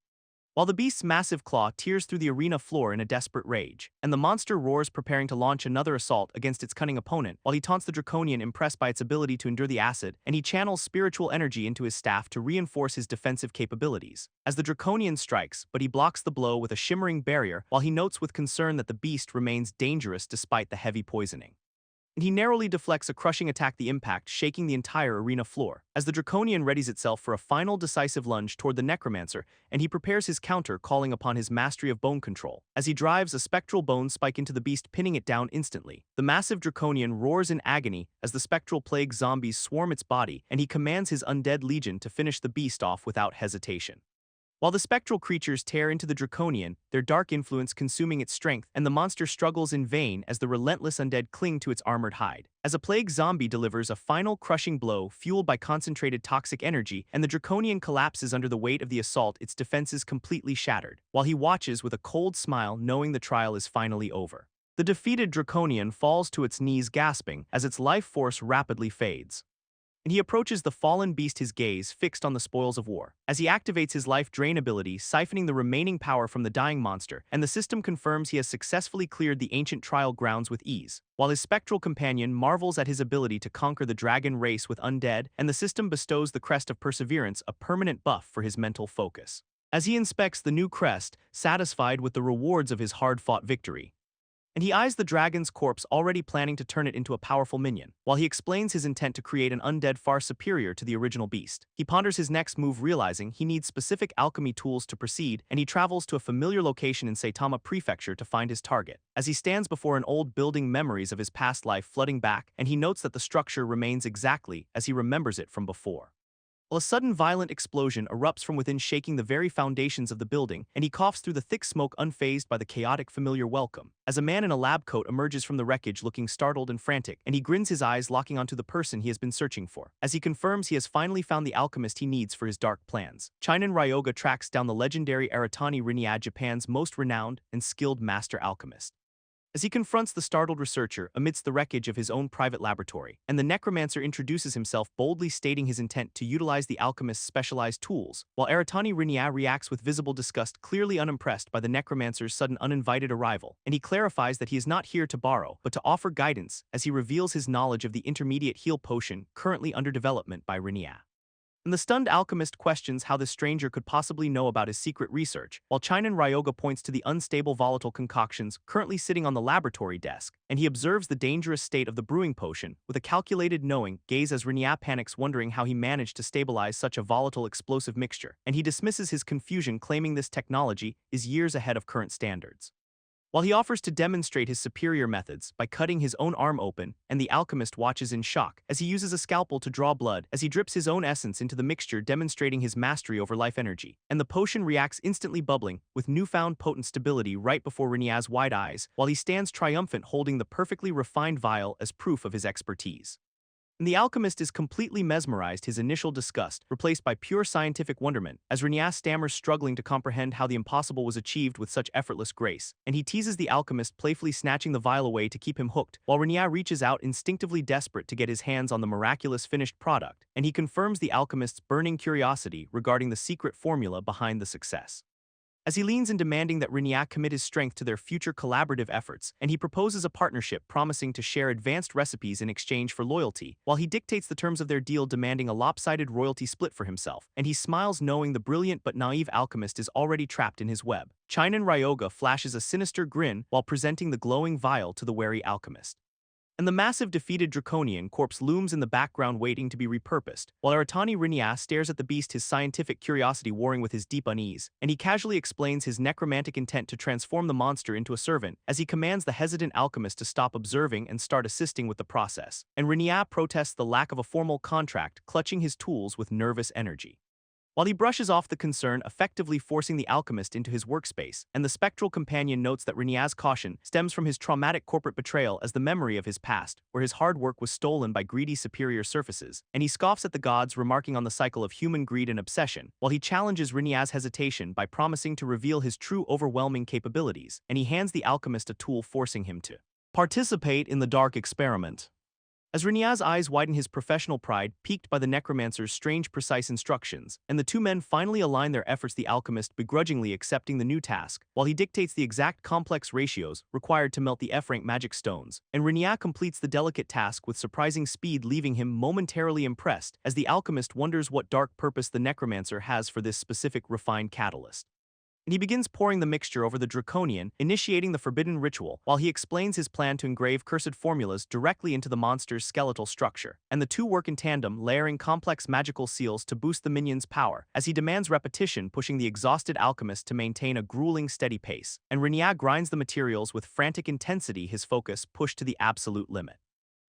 While the beast's massive claw tears through the arena floor in a desperate rage, and the monster roars preparing to launch another assault against its cunning opponent, while he taunts the draconian impressed by its ability to endure the acid, and he channels spiritual energy into his staff to reinforce his defensive capabilities. As the draconian strikes, but he blocks the blow with a shimmering barrier, while he notes with concern that the beast remains dangerous despite the heavy poisoning. And he narrowly deflects a crushing attack, the impact shaking the entire arena floor. As the draconian readies itself for a final decisive lunge toward the necromancer, and he prepares his counter, calling upon his mastery of bone control. As he drives a spectral bone spike into the beast, pinning it down instantly, the massive draconian roars in agony as the spectral plague zombies swarm its body, and he commands his undead legion to finish the beast off without hesitation. While the spectral creatures tear into the draconian, their dark influence consuming its strength, and the monster struggles in vain as the relentless undead cling to its armored hide. As a plague zombie delivers a final crushing blow fueled by concentrated toxic energy, and the draconian collapses under the weight of the assault, its defenses completely shattered, while he watches with a cold smile knowing the trial is finally over. The defeated draconian falls to its knees gasping as its life force rapidly fades. And he approaches the fallen beast, his gaze fixed on the spoils of war. As he activates his life drain ability, siphoning the remaining power from the dying monster, and the system confirms he has successfully cleared the ancient trial grounds with ease, while his spectral companion marvels at his ability to conquer the dragon race with undead, and the system bestows the crest of perseverance, a permanent buff for his mental focus. As he inspects the new crest, satisfied with the rewards of his hard-fought victory, and he eyes the dragon's corpse, already planning to turn it into a powerful minion, while he explains his intent to create an undead far superior to the original beast. He ponders his next move, realizing he needs specific alchemy tools to proceed, and he travels to a familiar location in Saitama Prefecture to find his target. As he stands before an old building, memories of his past life flooding back, and he notes that the structure remains exactly as he remembers it from before. While a sudden violent explosion erupts from within, shaking the very foundations of the building, and he coughs through the thick smoke, unfazed by the chaotic familiar welcome. As a man in a lab coat emerges from the wreckage looking startled and frantic, and he grins, his eyes locking onto the person he has been searching for, as he confirms he has finally found the alchemist he needs for his dark plans. Chinan Ryoga tracks down the legendary Aratani Rinya, Japan's most renowned and skilled master alchemist. As he confronts the startled researcher amidst the wreckage of his own private laboratory, and the necromancer introduces himself, boldly stating his intent to utilize the alchemist's specialized tools, while Aratani Rinya reacts with visible disgust, clearly unimpressed by the necromancer's sudden uninvited arrival, and he clarifies that he is not here to borrow, but to offer guidance, as he reveals his knowledge of the intermediate heal potion currently under development by Rinya. And the stunned alchemist questions how this stranger could possibly know about his secret research, while Chinan Ryoga points to the unstable volatile concoctions currently sitting on the laboratory desk, and he observes the dangerous state of the brewing potion with a calculated knowing gaze as Rinya panics, wondering how he managed to stabilize such a volatile explosive mixture, and he dismisses his confusion, claiming this technology is years ahead of current standards. While he offers to demonstrate his superior methods by cutting his own arm open, and the alchemist watches in shock as he uses a scalpel to draw blood as he drips his own essence into the mixture, demonstrating his mastery over life energy, and the potion reacts, instantly bubbling with newfound potent stability right before Rinya's wide eyes, while he stands triumphant holding the perfectly refined vial as proof of his expertise. And the alchemist is completely mesmerized, his initial disgust replaced by pure scientific wonderment, as Rinya stammers, struggling to comprehend how the impossible was achieved with such effortless grace, and he teases the alchemist, playfully snatching the vial away to keep him hooked, while Rinya reaches out, instinctively desperate to get his hands on the miraculous finished product, and he confirms the alchemist's burning curiosity regarding the secret formula behind the success. As he leans in, demanding that Rinya commit his strength to their future collaborative efforts, and he proposes a partnership, promising to share advanced recipes in exchange for loyalty, while he dictates the terms of their deal, demanding a lopsided royalty split for himself, and he smiles knowing the brilliant but naive alchemist is already trapped in his web. Chinan Ryoga flashes a sinister grin while presenting the glowing vial to the wary alchemist. And the massive defeated draconian corpse looms in the background, waiting to be repurposed, while Aratani Rinya stares at the beast, his scientific curiosity warring with his deep unease, and he casually explains his necromantic intent to transform the monster into a servant, as he commands the hesitant alchemist to stop observing and start assisting with the process, and Rinya protests the lack of a formal contract, clutching his tools with nervous energy. While he brushes off the concern, effectively forcing the alchemist into his workspace, and the spectral companion notes that Reniaz's caution stems from his traumatic corporate betrayal as the memory of his past, where his hard work was stolen by greedy superior surfaces, and he scoffs at the gods, remarking on the cycle of human greed and obsession, while he challenges Reniaz's hesitation by promising to reveal his true overwhelming capabilities, and he hands the alchemist a tool forcing him to participate in the dark experiment. As Reniaz's eyes widen, his professional pride piqued by the necromancer's strange precise instructions, and the two men finally align their efforts, the alchemist begrudgingly accepting the new task, while he dictates the exact complex ratios required to melt the F-rank magic stones, and Reniaz completes the delicate task with surprising speed, leaving him momentarily impressed as the alchemist wonders what dark purpose the necromancer has for this specific refined catalyst. And he begins pouring the mixture over the draconian, initiating the forbidden ritual, while he explains his plan to engrave cursed formulas directly into the monster's skeletal structure. And the two work in tandem, layering complex magical seals to boost the minion's power, as he demands repetition, pushing the exhausted alchemist to maintain a grueling steady pace. And Reniaz grinds the materials with frantic intensity, his focus pushed to the absolute limit.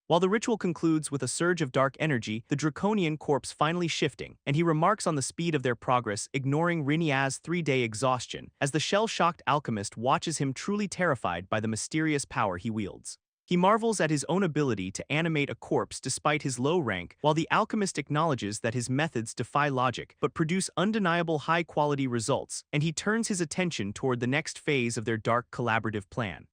While the ritual concludes with a surge of dark energy, the draconian corpse finally shifting, and he remarks on the speed of their progress, ignoring Reniaz's 3-day exhaustion, as the shell-shocked alchemist watches him, truly terrified by the mysterious power he wields. He marvels at his own ability to animate a corpse despite his low rank, while the alchemist acknowledges that his methods defy logic but produce undeniable high-quality results, and he turns his attention toward the next phase of their dark collaborative plan.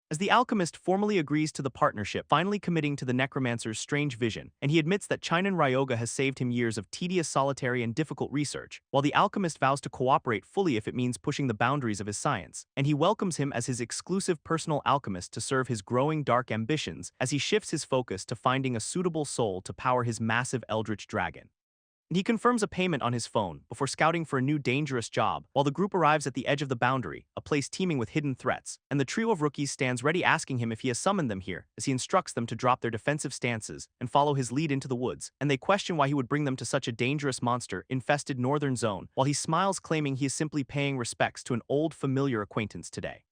As the alchemist formally agrees to the partnership, finally committing to the necromancer's strange vision, and he admits that Chinan Ryoga has saved him years of tedious, solitary, and difficult research, while the alchemist vows to cooperate fully if it means pushing the boundaries of his science, and he welcomes him as his exclusive personal alchemist to serve his growing dark ambitions as he shifts his focus to finding a suitable soul to power his massive eldritch dragon. And he confirms a payment on his phone before scouting for a new dangerous job, while the group arrives at the edge of the boundary, a place teeming with hidden threats, and the trio of rookies stands ready, asking him if he has summoned them here, as he instructs them to drop their defensive stances and follow his lead into the woods, and they question why he would bring them to such a dangerous monster-infested northern zone, while he smiles, claiming he is simply paying respects to an old familiar acquaintance today.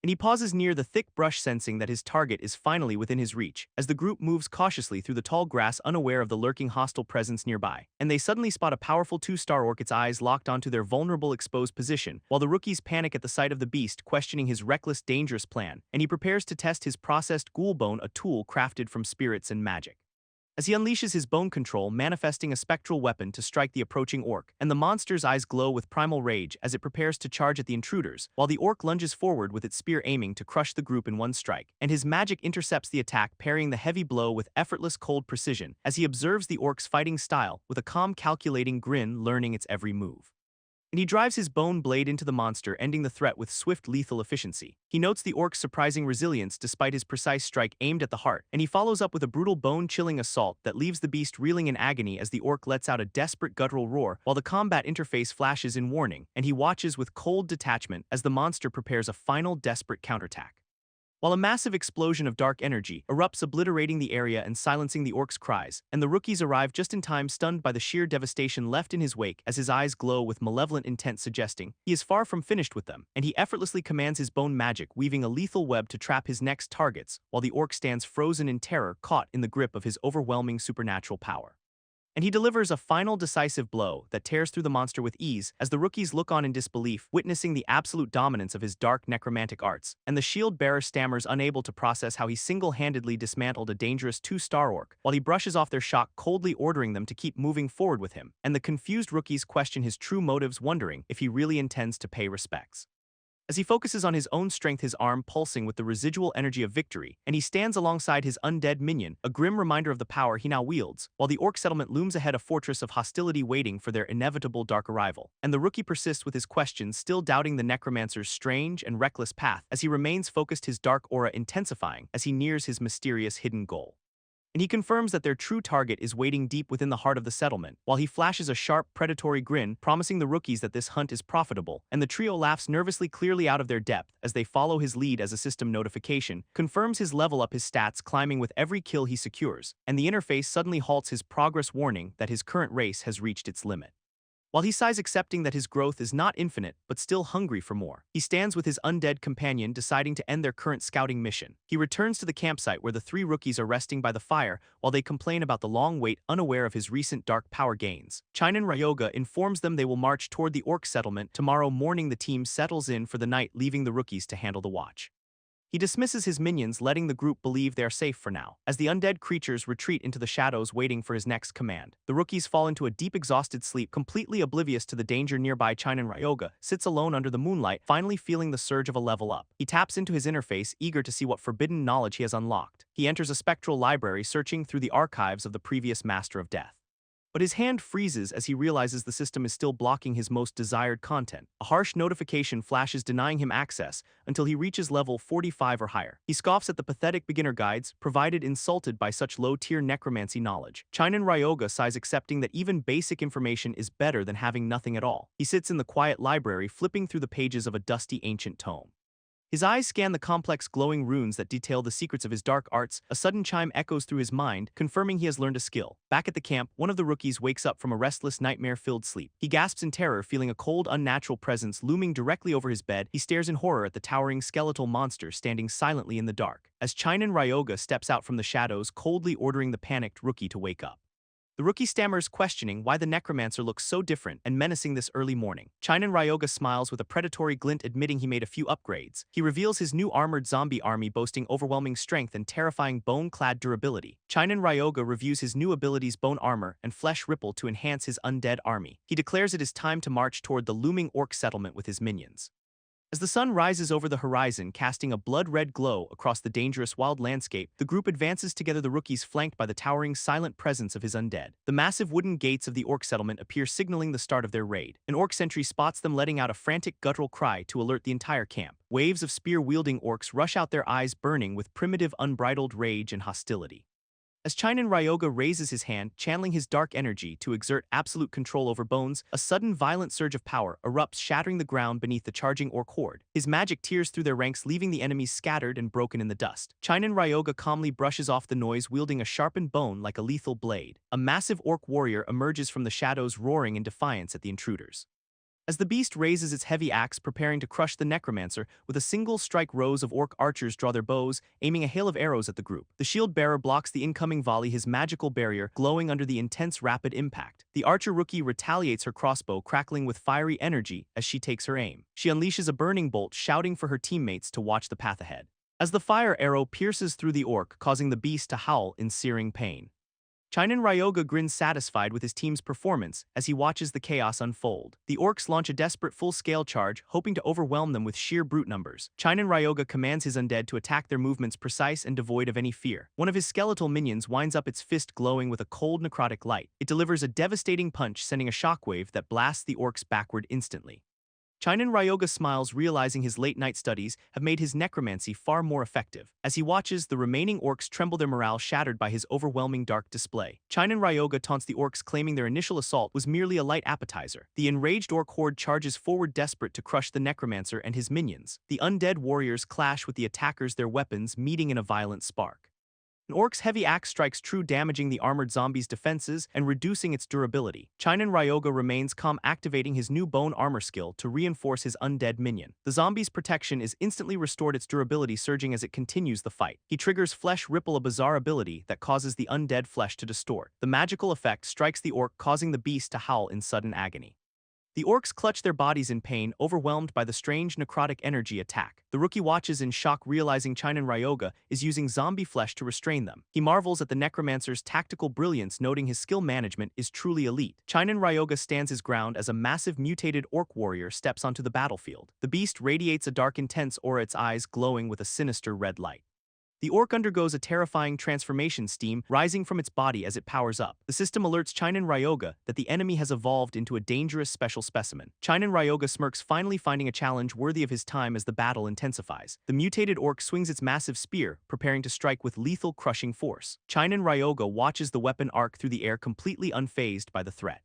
And he pauses near the thick brush, sensing that his target is finally within his reach, as the group moves cautiously through the tall grass, unaware of the lurking hostile presence nearby. And they suddenly spot a powerful 2-star orc, its eyes locked onto their vulnerable exposed position, while the rookies panic at the sight of the beast, questioning his reckless, dangerous plan, and he prepares to test his processed ghoul bone, a tool crafted from spirits and magic. As he unleashes his bone control, manifesting a spectral weapon to strike the approaching orc, and the monster's eyes glow with primal rage as it prepares to charge at the intruders, while the orc lunges forward with its spear, aiming to crush the group in one strike, and his magic intercepts the attack, parrying the heavy blow with effortless cold precision, as he observes the orc's fighting style with a calm, calculating grin, learning its every move. And he drives his bone blade into the monster, ending the threat with swift, lethal efficiency. He notes the orc's surprising resilience despite his precise strike aimed at the heart, and he follows up with a brutal, bone-chilling assault that leaves the beast reeling in agony as the orc lets out a desperate guttural roar, while the combat interface flashes in warning, and he watches with cold detachment as the monster prepares a final desperate counterattack. While a massive explosion of dark energy erupts, obliterating the area and silencing the orc's cries, and the rookies arrive just in time, stunned by the sheer devastation left in his wake, as his eyes glow with malevolent intent, suggesting he is far from finished with them, and he effortlessly commands his bone magic, weaving a lethal web to trap his next targets, while the orc stands frozen in terror, caught in the grip of his overwhelming supernatural power. And he delivers a final decisive blow that tears through the monster with ease, as the rookies look on in disbelief, witnessing the absolute dominance of his dark necromantic arts, and the shield bearer stammers, unable to process how he single-handedly dismantled a dangerous 2-star orc, while he brushes off their shock, coldly ordering them to keep moving forward with him, and the confused rookies question his true motives, wondering if he really intends to pay respects. As he focuses on his own strength, his arm pulsing with the residual energy of victory, and he stands alongside his undead minion, a grim reminder of the power he now wields, while the orc settlement looms ahead, a fortress of hostility waiting for their inevitable dark arrival. And the rookie persists with his questions, still doubting the necromancer's strange and reckless path, as he remains focused, his dark aura intensifying as he nears his mysterious hidden goal. And he confirms that their true target is waiting deep within the heart of the settlement, while he flashes a sharp, predatory grin, promising the rookies that this hunt is profitable, and the trio laughs nervously, clearly out of their depth, as they follow his lead, as a system notification confirms his level up, his stats climbing with every kill he secures, and the interface suddenly halts his progress, warning that his current race has reached its limit. While he sighs, accepting that his growth is not infinite but still hungry for more, he stands with his undead companion, deciding to end their current scouting mission. He returns to the campsite where the three rookies are resting by the fire while they complain about the long wait, unaware of his recent dark power gains. Chinan Ryoga informs them they will march toward the orc settlement tomorrow morning. The team settles in for the night, leaving the rookies to handle the watch. He dismisses his minions, letting the group believe they are safe for now. As the undead creatures retreat into the shadows waiting for his next command, the rookies fall into a deep exhausted sleep, completely oblivious to the danger nearby. Chinan Ryoga sits alone under the moonlight, finally feeling the surge of a level up. He taps into his interface, eager to see what forbidden knowledge he has unlocked. He enters a spectral library, searching through the archives of the previous Master of Death. But his hand freezes as he realizes the system is still blocking his most desired content. A harsh notification flashes, denying him access until he reaches level 45 or higher. He scoffs at the pathetic beginner guides provided, insulted by such low-tier necromancy knowledge. Chinan Ryoga sighs, accepting that even basic information is better than having nothing at all. He sits in the quiet library, flipping through the pages of a dusty ancient tome. His eyes scan the complex glowing runes that detail the secrets of his dark arts. A sudden chime echoes through his mind, confirming he has learned a skill. Back at the camp, one of the rookies wakes up from a restless, nightmare-filled sleep. He gasps in terror, feeling a cold, unnatural presence looming directly over his bed. He stares in horror at the towering skeletal monster standing silently in the dark, as Chinan Ryoga steps out from the shadows, coldly ordering the panicked rookie to wake up. The rookie stammers, questioning why the necromancer looks so different and menacing this early morning. Chinan Ryoga smiles with a predatory glint, admitting he made a few upgrades. He reveals his new armored zombie army, boasting overwhelming strength and terrifying bone-clad durability. Chinan Ryoga reviews his new abilities, Bone Armor and Flesh Ripple, to enhance his undead army. He declares it is time to march toward the looming orc settlement with his minions. As the sun rises over the horizon, casting a blood-red glow across the dangerous wild landscape, the group advances together, the rookies flanked by the towering, silent presence of his undead. The massive wooden gates of the orc settlement appear, signaling the start of their raid. An orc sentry spots them, letting out a frantic guttural cry to alert the entire camp. Waves of spear-wielding orcs rush out, their eyes burning with primitive, unbridled rage and hostility. As Chinan Ryoga raises his hand, channeling his dark energy to exert absolute control over Bones, a sudden violent surge of power erupts, shattering the ground beneath the charging orc horde. His magic tears through their ranks, leaving the enemies scattered and broken in the dust. Chinan Ryoga calmly brushes off the noise, wielding a sharpened bone like a lethal blade. A massive orc warrior emerges from the shadows, roaring in defiance at the intruders. As the beast raises its heavy axe, preparing to crush the necromancer, with a single strike, rows of orc archers draw their bows, aiming a hail of arrows at the group. The shield bearer blocks the incoming volley, his magical barrier glowing under the intense, rapid impact. The archer rookie retaliates, her crossbow crackling with fiery energy as she takes her aim. She unleashes a burning bolt, shouting for her teammates to watch the path ahead. As the fire arrow pierces through the orc, causing the beast to howl in searing pain. Chinan Ryoga grins, satisfied with his team's performance as he watches the chaos unfold. The orcs launch a desperate full-scale charge, hoping to overwhelm them with sheer brute numbers. Chinan Ryoga commands his undead to attack, their movements precise and devoid of any fear. One of his skeletal minions winds up, its fist glowing with a cold, necrotic light. It delivers a devastating punch, sending a shockwave that blasts the orcs backward instantly. Chinan Ryoga smiles, realizing his late-night studies have made his necromancy far more effective. As he watches, the remaining orcs tremble, their morale shattered by his overwhelming dark display. Chinan Ryoga taunts the orcs, claiming their initial assault was merely a light appetizer. The enraged orc horde charges forward, desperate to crush the necromancer and his minions. The undead warriors clash with the attackers, their weapons meeting in a violent spark. An orc's heavy axe strikes true, damaging the armored zombie's defenses and reducing its durability. Chinan Ryoga remains calm, activating his new bone armor skill to reinforce his undead minion. The zombie's protection is instantly restored, its durability surging as it continues the fight. He triggers Flesh Ripple, a bizarre ability that causes the undead flesh to distort. The magical effect strikes the orc, causing the beast to howl in sudden agony. The orcs clutch their bodies in pain, overwhelmed by the strange necrotic energy attack. The rookie watches in shock, realizing Chinan Ryoga is using zombie flesh to restrain them. He marvels at the necromancer's tactical brilliance, noting his skill management is truly elite. Chinan Ryoga stands his ground as a massive mutated orc warrior steps onto the battlefield. The beast radiates a dark, intense aura, its eyes glowing with a sinister red light. The orc undergoes a terrifying transformation, steam rising from its body as it powers up. The system alerts Chinan Ryoga that the enemy has evolved into a dangerous special specimen. Chinan Ryoga smirks, finally finding a challenge worthy of his time as the battle intensifies. The mutated orc swings its massive spear, preparing to strike with lethal, crushing force. Chinan Ryoga watches the weapon arc through the air, completely unfazed by the threat.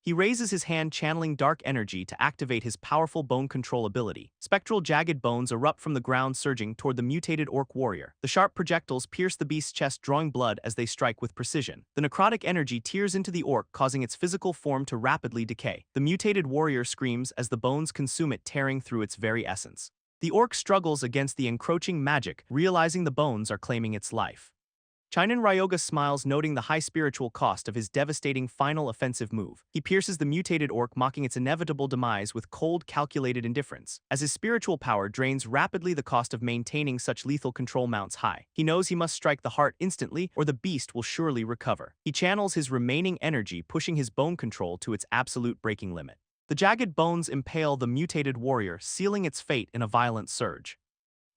He raises his hand channeling dark energy to activate his powerful bone control ability. Spectral jagged bones erupt from the ground surging toward the mutated orc warrior. The sharp projectiles pierce the beast's chest drawing blood as they strike with precision. The necrotic energy tears into the orc causing its physical form to rapidly decay. The mutated warrior screams as the bones consume it tearing through its very essence. The orc struggles against the encroaching magic, realizing the bones are claiming its life. Chinan Ryoga smiles noting the high spiritual cost of his devastating final offensive move. He pierces the mutated orc mocking its inevitable demise with cold, calculated indifference. As his spiritual power drains rapidly, the cost of maintaining such lethal control mounts high. He knows he must strike the heart instantly or the beast will surely recover. He channels his remaining energy, pushing his bone control to its absolute breaking limit. The jagged bones impale the mutated warrior, sealing its fate in a violent surge.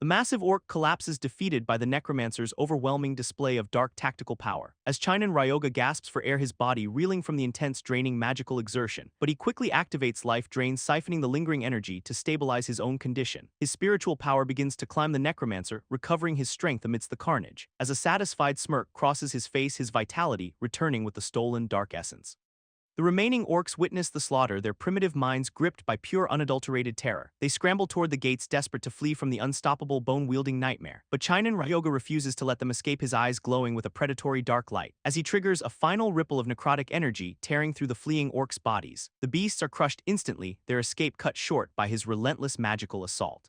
The massive orc collapses defeated by the necromancer's overwhelming display of dark tactical power. As Chinan Ryoga gasps for air, his body reeling from the intense draining magical exertion, but he quickly activates life drain, siphoning the lingering energy to stabilize his own condition. His spiritual power begins to climb the necromancer, recovering his strength amidst the carnage. As a satisfied smirk crosses his face, his vitality returning with the stolen dark essence. The remaining orcs witness the slaughter, their primitive minds gripped by pure unadulterated terror. They scramble toward the gates, desperate to flee from the unstoppable bone-wielding nightmare. But Chinan Ryoga refuses to let them escape, his eyes glowing with a predatory dark light. As he triggers a final ripple of necrotic energy tearing through the fleeing orcs' bodies. The beasts are crushed instantly, their escape cut short by his relentless magical assault.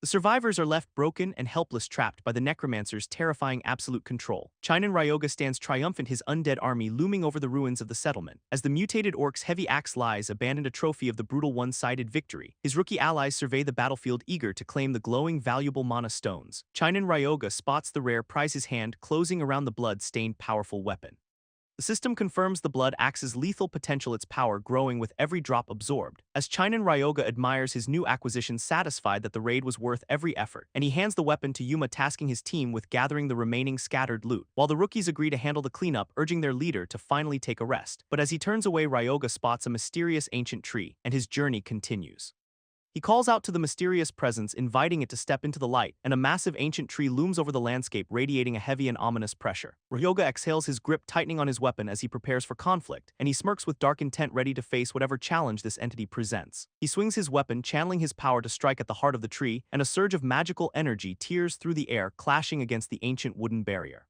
The survivors are left broken and helpless, trapped by the necromancer's terrifying absolute control. Chinan Ryoga stands triumphant, his undead army looming over the ruins of the settlement. As the mutated orc's heavy axe lies abandoned, a trophy of the brutal one-sided victory, his rookie allies survey the battlefield eager to claim the glowing valuable mana stones. Chinan Ryoga spots the rare prize, his hand closing around the blood-stained powerful weapon. The system confirms the blood axe's lethal potential, its power growing with every drop absorbed. As Chinan Ryoga admires his new acquisition, satisfied that the raid was worth every effort, and he hands the weapon to Yuma, tasking his team with gathering the remaining scattered loot, while the rookies agree to handle the cleanup, urging their leader to finally take a rest. But as he turns away, Ryoga spots a mysterious ancient tree, and his journey continues. He calls out to the mysterious presence, inviting it to step into the light, and a massive ancient tree looms over the landscape, radiating a heavy and ominous pressure. Ryoga exhales, his grip tightening on his weapon as he prepares for conflict, and he smirks with dark intent, ready to face whatever challenge this entity presents. He swings his weapon, channeling his power to strike at the heart of the tree, and a surge of magical energy tears through the air, clashing against the ancient wooden barrier.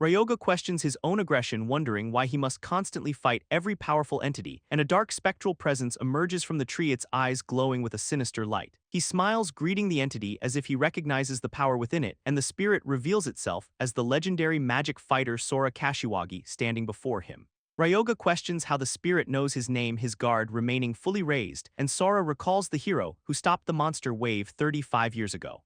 Ryoga questions his own aggression, wondering why he must constantly fight every powerful entity, and a dark spectral presence emerges from the tree, its eyes glowing with a sinister light. He smiles, greeting the entity as if he recognizes the power within it, and the spirit reveals itself as the legendary magic fighter Sora Kashiwagi standing before him. Ryoga questions how the spirit knows his name, his guard remaining fully raised, and Sora recalls the hero who stopped the monster wave 35 years ago.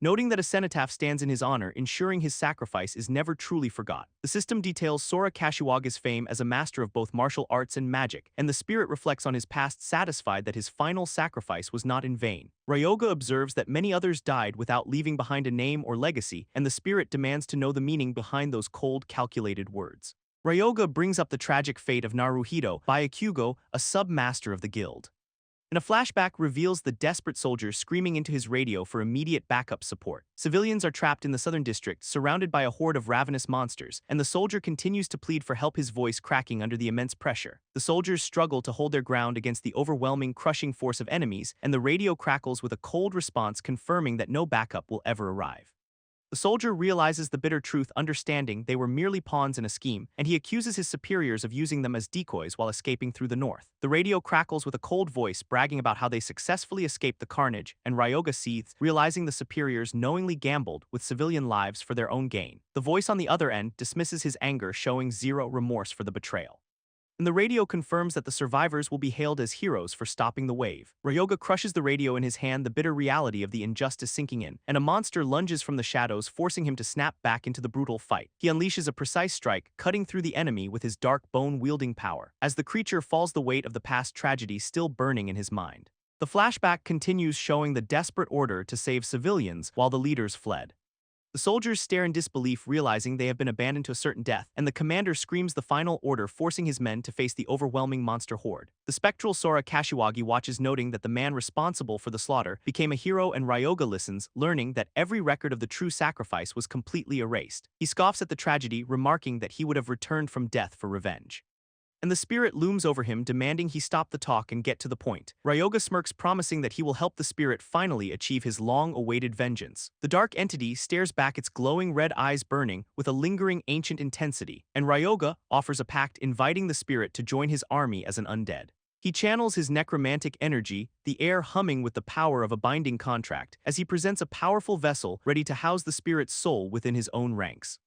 Noting that a cenotaph stands in his honor, ensuring his sacrifice is never truly forgot. The system details Sora Kashiwaga's fame as a master of both martial arts and magic, and the spirit reflects on his past, satisfied that his final sacrifice was not in vain. Ryoga observes that many others died without leaving behind a name or legacy, and the spirit demands to know the meaning behind those cold, calculated words. Ryoga brings up the tragic fate of Naruhito Byakugo, a sub-master of the guild. And a flashback reveals the desperate soldier screaming into his radio for immediate backup support. Civilians are trapped in the southern district, surrounded by a horde of ravenous monsters, and the soldier continues to plead for help, his voice cracking under the immense pressure. The soldiers struggle to hold their ground against the overwhelming, crushing force of enemies, and the radio crackles with a cold response, confirming that no backup will ever arrive. The soldier realizes the bitter truth, understanding they were merely pawns in a scheme, and he accuses his superiors of using them as decoys while escaping through the north. The radio crackles with a cold voice, bragging about how they successfully escaped the carnage, and Ryoga seethes, realizing the superiors knowingly gambled with civilian lives for their own gain. The voice on the other end dismisses his anger, showing zero remorse for the betrayal. And the radio confirms that the survivors will be hailed as heroes for stopping the wave. Ryoga crushes the radio in his hand, the bitter reality of the injustice sinking in, and a monster lunges from the shadows, forcing him to snap back into the brutal fight. He unleashes a precise strike, cutting through the enemy with his dark bone-wielding power. As the creature falls, the weight of the past tragedy still burning in his mind. The flashback continues, showing the desperate order to save civilians while the leaders fled. The soldiers stare in disbelief, realizing they have been abandoned to a certain death, and the commander screams the final order, forcing his men to face the overwhelming monster horde. The spectral Sora Kashiwagi watches, noting that the man responsible for the slaughter became a hero, and Ryoga listens, learning that every record of the true sacrifice was completely erased. He scoffs at the tragedy, remarking that he would have returned from death for revenge. and the spirit looms over him demanding he stop the talk and get to the point. Ryoga smirks, promising that he will help the spirit finally achieve his long-awaited vengeance. The dark entity stares back, its glowing red eyes burning with a lingering ancient intensity, and Ryoga offers a pact, inviting the spirit to join his army as an undead. He channels his necromantic energy, the air humming with the power of a binding contract, as he presents a powerful vessel ready to house the spirit's soul within his own ranks.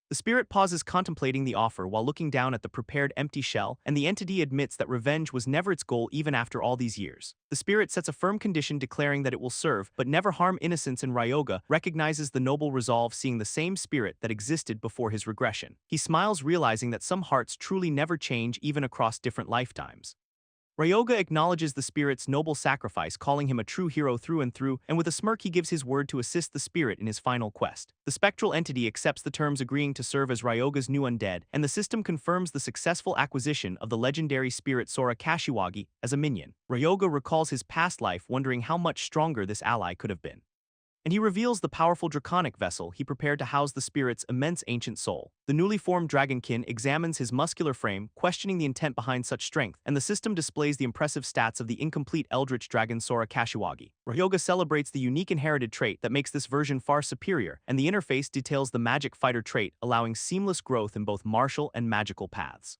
The spirit pauses, contemplating the offer while looking down at the prepared empty shell, and the entity admits that revenge was never its goal even after all these years. The spirit sets a firm condition, declaring that it will serve but never harm innocents, and Ryoga recognizes the noble resolve, seeing the same spirit that existed before his regression. He smiles, realizing that some hearts truly never change even across different lifetimes. Ryoga acknowledges the spirit's noble sacrifice, calling him a true hero through and through, and with a smirk he gives his word to assist the spirit in his final quest. The spectral entity accepts the terms, agreeing to serve as Ryoga's new undead, and the system confirms the successful acquisition of the legendary spirit Sora Kashiwagi as a minion. Ryoga recalls his past life, wondering how much stronger this ally could have been. And he reveals the powerful draconic vessel he prepared to house the spirit's immense ancient soul. The newly formed dragonkin examines his muscular frame, questioning the intent behind such strength, and the system displays the impressive stats of the incomplete eldritch dragon Sora Kashiwagi. Ryoga celebrates the unique inherited trait that makes this version far superior, and the interface details the magic fighter trait, allowing seamless growth in both martial and magical paths.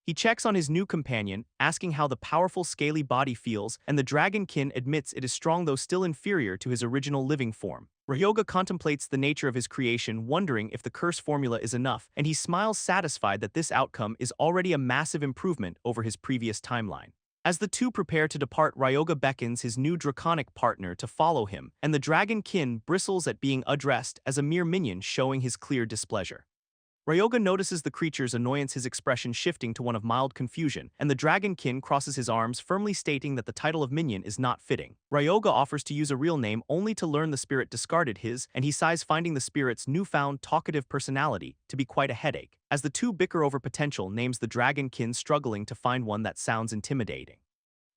He checks on his new companion, asking how the powerful scaly body feels, and the dragonkin admits it is strong though still inferior to his original living form. Ryoga contemplates the nature of his creation, wondering if the curse formula is enough, and he smiles, satisfied that this outcome is already a massive improvement over his previous timeline. As the two prepare to depart, Ryoga beckons his new draconic partner to follow him, and the dragonkin bristles at being addressed as a mere minion, showing his clear displeasure. Ryoga notices the creature's annoyance, his expression shifting to one of mild confusion, and the dragonkin crosses his arms, firmly stating that the title of minion is not fitting. Ryoga offers to use a real name, only to learn the spirit discarded his, and he sighs, finding the spirit's newfound talkative personality to be quite a headache. As the two bicker over potential names, the dragonkin struggling to find one that sounds intimidating.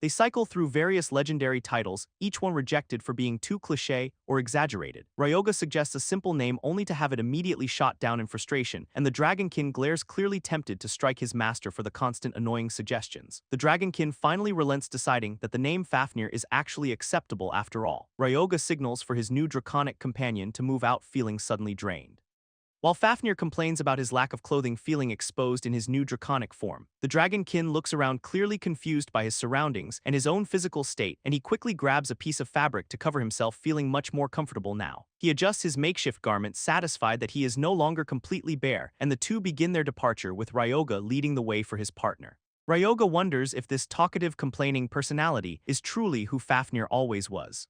They cycle through various legendary titles, each one rejected for being too cliché or exaggerated. Ryoga suggests a simple name, only to have it immediately shot down in frustration, and the dragonkin glares, clearly tempted to strike his master for the constant annoying suggestions. The dragonkin finally relents, deciding that the name Fafnir is actually acceptable after all. Ryoga signals for his new draconic companion to move out, feeling suddenly drained. While Fafnir complains about his lack of clothing, feeling exposed in his new draconic form, the dragonkin looks around, clearly confused by his surroundings and his own physical state, and he quickly grabs a piece of fabric to cover himself, feeling much more comfortable now. He adjusts his makeshift garment, satisfied that he is no longer completely bare, and the two begin their departure, with Ryoga leading the way for his partner. Ryoga wonders if this talkative, complaining personality is truly who Fafnir always was.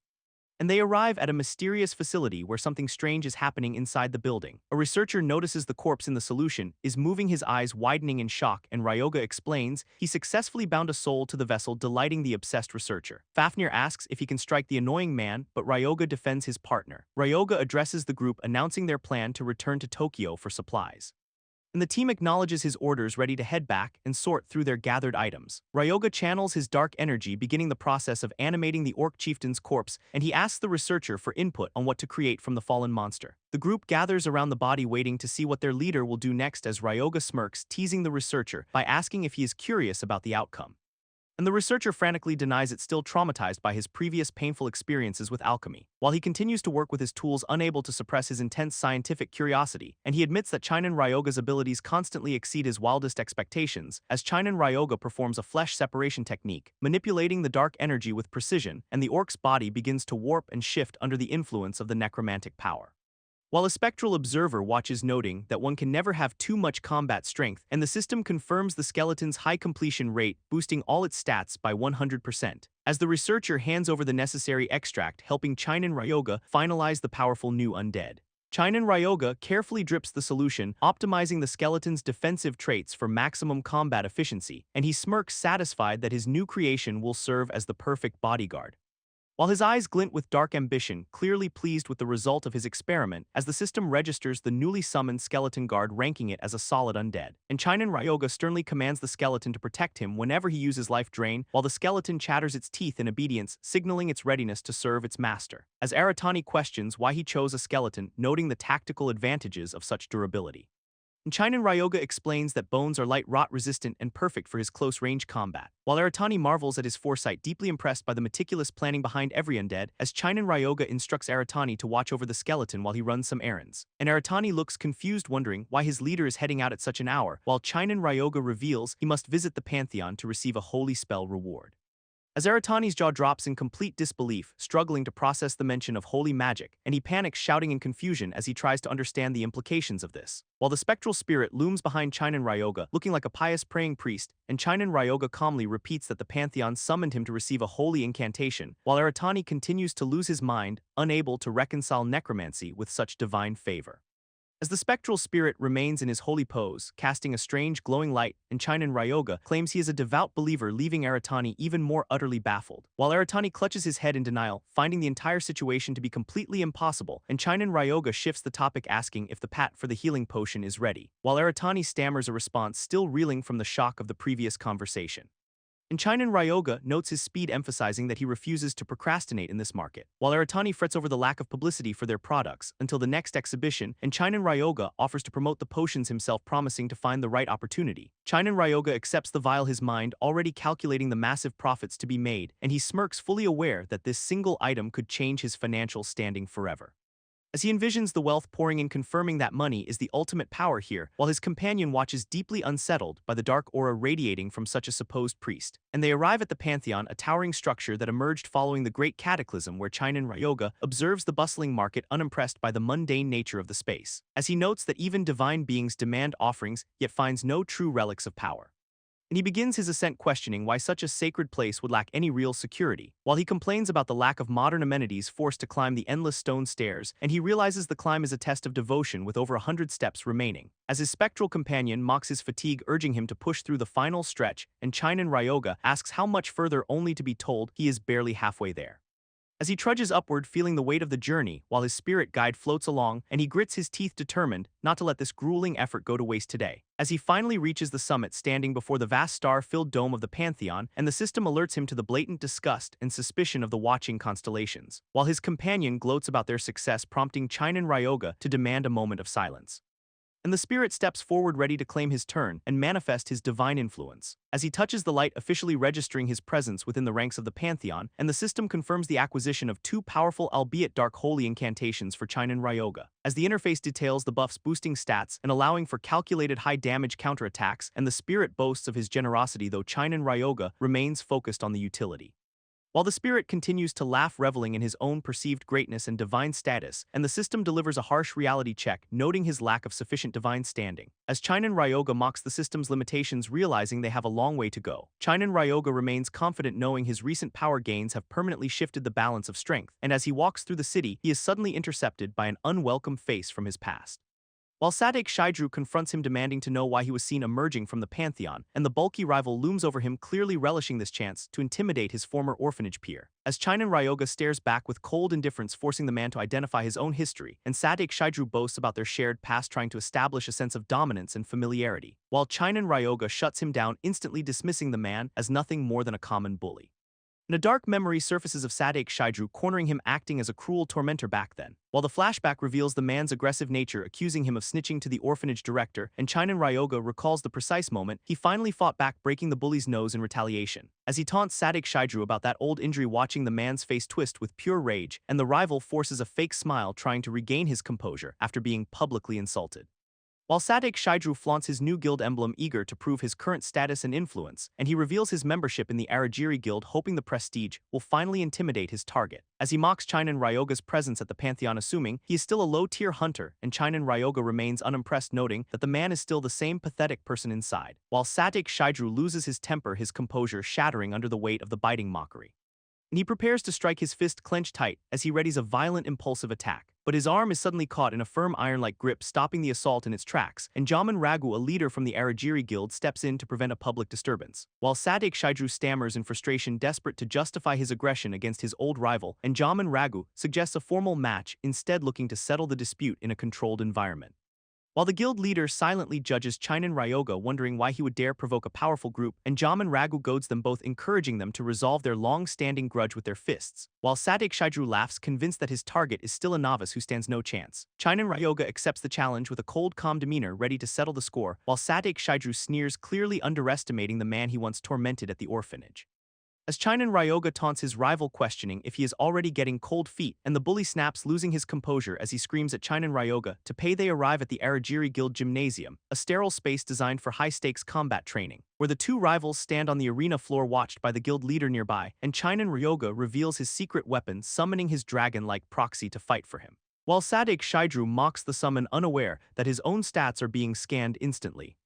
And they arrive at a mysterious facility where something strange is happening inside the building. A researcher notices the corpse in the solution is moving, his eyes widening in shock, and Ryoga explains he successfully bound a soul to the vessel, delighting the obsessed researcher. Fafnir asks if he can strike the annoying man, but Ryoga defends his partner. Ryoga addresses the group, announcing their plan to return to Tokyo for supplies. And the team acknowledges his orders, ready to head back and sort through their gathered items. Ryoga channels his dark energy, beginning the process of animating the orc chieftain's corpse, and he asks the researcher for input on what to create from the fallen monster. The group gathers around the body, waiting to see what their leader will do next, as Ryoga smirks, teasing the researcher by asking if he is curious about the outcome. And the researcher frantically denies it, still traumatized by his previous painful experiences with alchemy. While he continues to work with his tools, unable to suppress his intense scientific curiosity, and he admits that Chinen Ryoga's abilities constantly exceed his wildest expectations, as Chinen Ryoga performs a flesh separation technique, manipulating the dark energy with precision, and the orc's body begins to warp and shift under the influence of the necromantic power. While a spectral observer watches, noting that one can never have too much combat strength, and the system confirms the skeleton's high completion rate, boosting all its stats by 100%. As the researcher hands over the necessary extract, helping Chinen Ryoga finalize the powerful new undead. Chinen Ryoga carefully drips the solution, optimizing the skeleton's defensive traits for maximum combat efficiency, and he smirks, satisfied that his new creation will serve as the perfect bodyguard. While his eyes glint with dark ambition, clearly pleased with the result of his experiment, as the system registers the newly summoned skeleton guard, ranking it as a solid undead. And Chinen Ryoga sternly commands the skeleton to protect him whenever he uses life drain, while the skeleton chatters its teeth in obedience, signaling its readiness to serve its master. As Aratani questions why he chose a skeleton, noting the tactical advantages of such durability. Chinan Ryoga explains that bones are light rot resistant and perfect for his close-range combat, while Aratani marvels at his foresight, deeply impressed by the meticulous planning behind every undead, as Chinan Ryoga instructs Aratani to watch over the skeleton while he runs some errands. And Aratani looks confused, wondering why his leader is heading out at such an hour, while Chinan Ryoga reveals he must visit the Pantheon to receive a holy spell reward. As Aratani's jaw drops in complete disbelief, struggling to process the mention of holy magic, and he panics, shouting in confusion as he tries to understand the implications of this. While the spectral spirit looms behind Chinan Ryoga, looking like a pious praying priest, and Chinan Ryoga calmly repeats that the Pantheon summoned him to receive a holy incantation, while Aratani continues to lose his mind, unable to reconcile necromancy with such divine favor. As the spectral spirit remains in his holy pose, casting a strange glowing light, and Chinan Ryoga claims he is a devout believer, leaving Aratani even more utterly baffled. While Aratani clutches his head in denial, finding the entire situation to be completely impossible, and Chinan Ryoga shifts the topic, asking if the pat for the healing potion is ready, while Aratani stammers a response, still reeling from the shock of the previous conversation. And Chinan Ryoga notes his speed, emphasizing that he refuses to procrastinate in this market, while Aratani frets over the lack of publicity for their products until the next exhibition, and Chinan Ryoga offers to promote the potions himself, promising to find the right opportunity. Chinan Ryoga accepts the vial, his mind already calculating the massive profits to be made, and he smirks, fully aware that this single item could change his financial standing forever. As he envisions the wealth pouring in, confirming that money is the ultimate power here, while his companion watches, deeply unsettled by the dark aura radiating from such a supposed priest. And they arrive at the Pantheon, a towering structure that emerged following the Great Cataclysm, where Chinan Ryoga observes the bustling market, unimpressed by the mundane nature of the space, as he notes that even divine beings demand offerings, yet finds no true relics of power. And he begins his ascent, questioning why such a sacred place would lack any real security, while he complains about the lack of modern amenities, forced to climb the endless stone stairs, and he realizes the climb is a test of devotion with over 100 steps remaining. As his spectral companion mocks his fatigue, urging him to push through the final stretch, and Chinan Ryoga asks how much further, only to be told he is barely halfway there. As he trudges upward, feeling the weight of the journey, while his spirit guide floats along, and he grits his teeth, determined not to let this grueling effort go to waste today. As he finally reaches the summit, standing before the vast star-filled dome of the Pantheon, and the system alerts him to the blatant disgust and suspicion of the watching constellations, while his companion gloats about their success, prompting Chinan Ryoga to demand a moment of silence. And the spirit steps forward, ready to claim his turn and manifest his divine influence. As he touches the light, officially registering his presence within the ranks of the Pantheon, and the system confirms the acquisition of two powerful, albeit dark, holy incantations for Chinan Ryoga. As the interface details the buffs, boosting stats and allowing for calculated high-damage counterattacks, and the spirit boasts of his generosity, though Chinan Ryoga remains focused on the utility. While the spirit continues to laugh, reveling in his own perceived greatness and divine status, and the system delivers a harsh reality check, noting his lack of sufficient divine standing. As Chinan Ryoga mocks the system's limitations, realizing they have a long way to go, Chinan Ryoga remains confident, knowing his recent power gains have permanently shifted the balance of strength, and as he walks through the city, he is suddenly intercepted by an unwelcome face from his past. While Sadek Shaidru confronts him, demanding to know why he was seen emerging from the Pantheon, and the bulky rival looms over him, clearly relishing this chance to intimidate his former orphanage peer. As Chinan Ryoga stares back with cold indifference, forcing the man to identify his own history, and Sadek Shaidru boasts about their shared past, trying to establish a sense of dominance and familiarity, while Chinan Ryoga shuts him down, instantly dismissing the man as nothing more than a common bully. And a dark memory surfaces of Sadek Shaidru cornering him, acting as a cruel tormentor back then, while the flashback reveals the man's aggressive nature, accusing him of snitching to the orphanage director, and Chinan Ryoga recalls the precise moment he finally fought back, breaking the bully's nose in retaliation. As he taunts Sadek Shaidru about that old injury, watching the man's face twist with pure rage, and the rival forces a fake smile, trying to regain his composure after being publicly insulted. While Sadek Shaidru flaunts his new guild emblem, eager to prove his current status and influence, and he reveals his membership in the Aragiri Guild, hoping the prestige will finally intimidate his target. As he mocks Chinan Ryoga's presence at the Pantheon, assuming he is still a low-tier hunter, and Chinan Ryoga remains unimpressed, noting that the man is still the same pathetic person inside, while Sadek Shaidru loses his temper, his composure shattering under the weight of the biting mockery. And he prepares to strike, his fist clenched tight as he readies a violent, impulsive attack. But his arm is suddenly caught in a firm iron-like grip, stopping the assault in its tracks, and Jaman Ragu, a leader from the Aragiri Guild, steps in to prevent a public disturbance. While Sadek Shaidru stammers in frustration, desperate to justify his aggression against his old rival, and Jaman Ragu suggests a formal match, instead looking to settle the dispute in a controlled environment. While the guild leader silently judges Chinan Ryoga, wondering why he would dare provoke a powerful group, and Jaman Ragu goads them both, encouraging them to resolve their long-standing grudge with their fists. While Sadik Shaidru laughs, convinced that his target is still a novice who stands no chance. Chinan Ryoga accepts the challenge with a cold, calm demeanor, ready to settle the score, while Sadik Shaidru sneers, clearly underestimating the man he once tormented at the orphanage. As Chinan Ryoga taunts his rival, questioning if he is already getting cold feet, and the bully snaps, losing his composure as he screams at Chinan Ryoga to pay. They arrive at the Aragiri Guild Gymnasium, a sterile space designed for high-stakes combat training, where the two rivals stand on the arena floor watched by the guild leader nearby, and Chinan Ryoga reveals his secret weapon, summoning his dragon-like proxy to fight for him. While Sadik Shaidru mocks the summon, unaware that his own stats are being scanned instantly.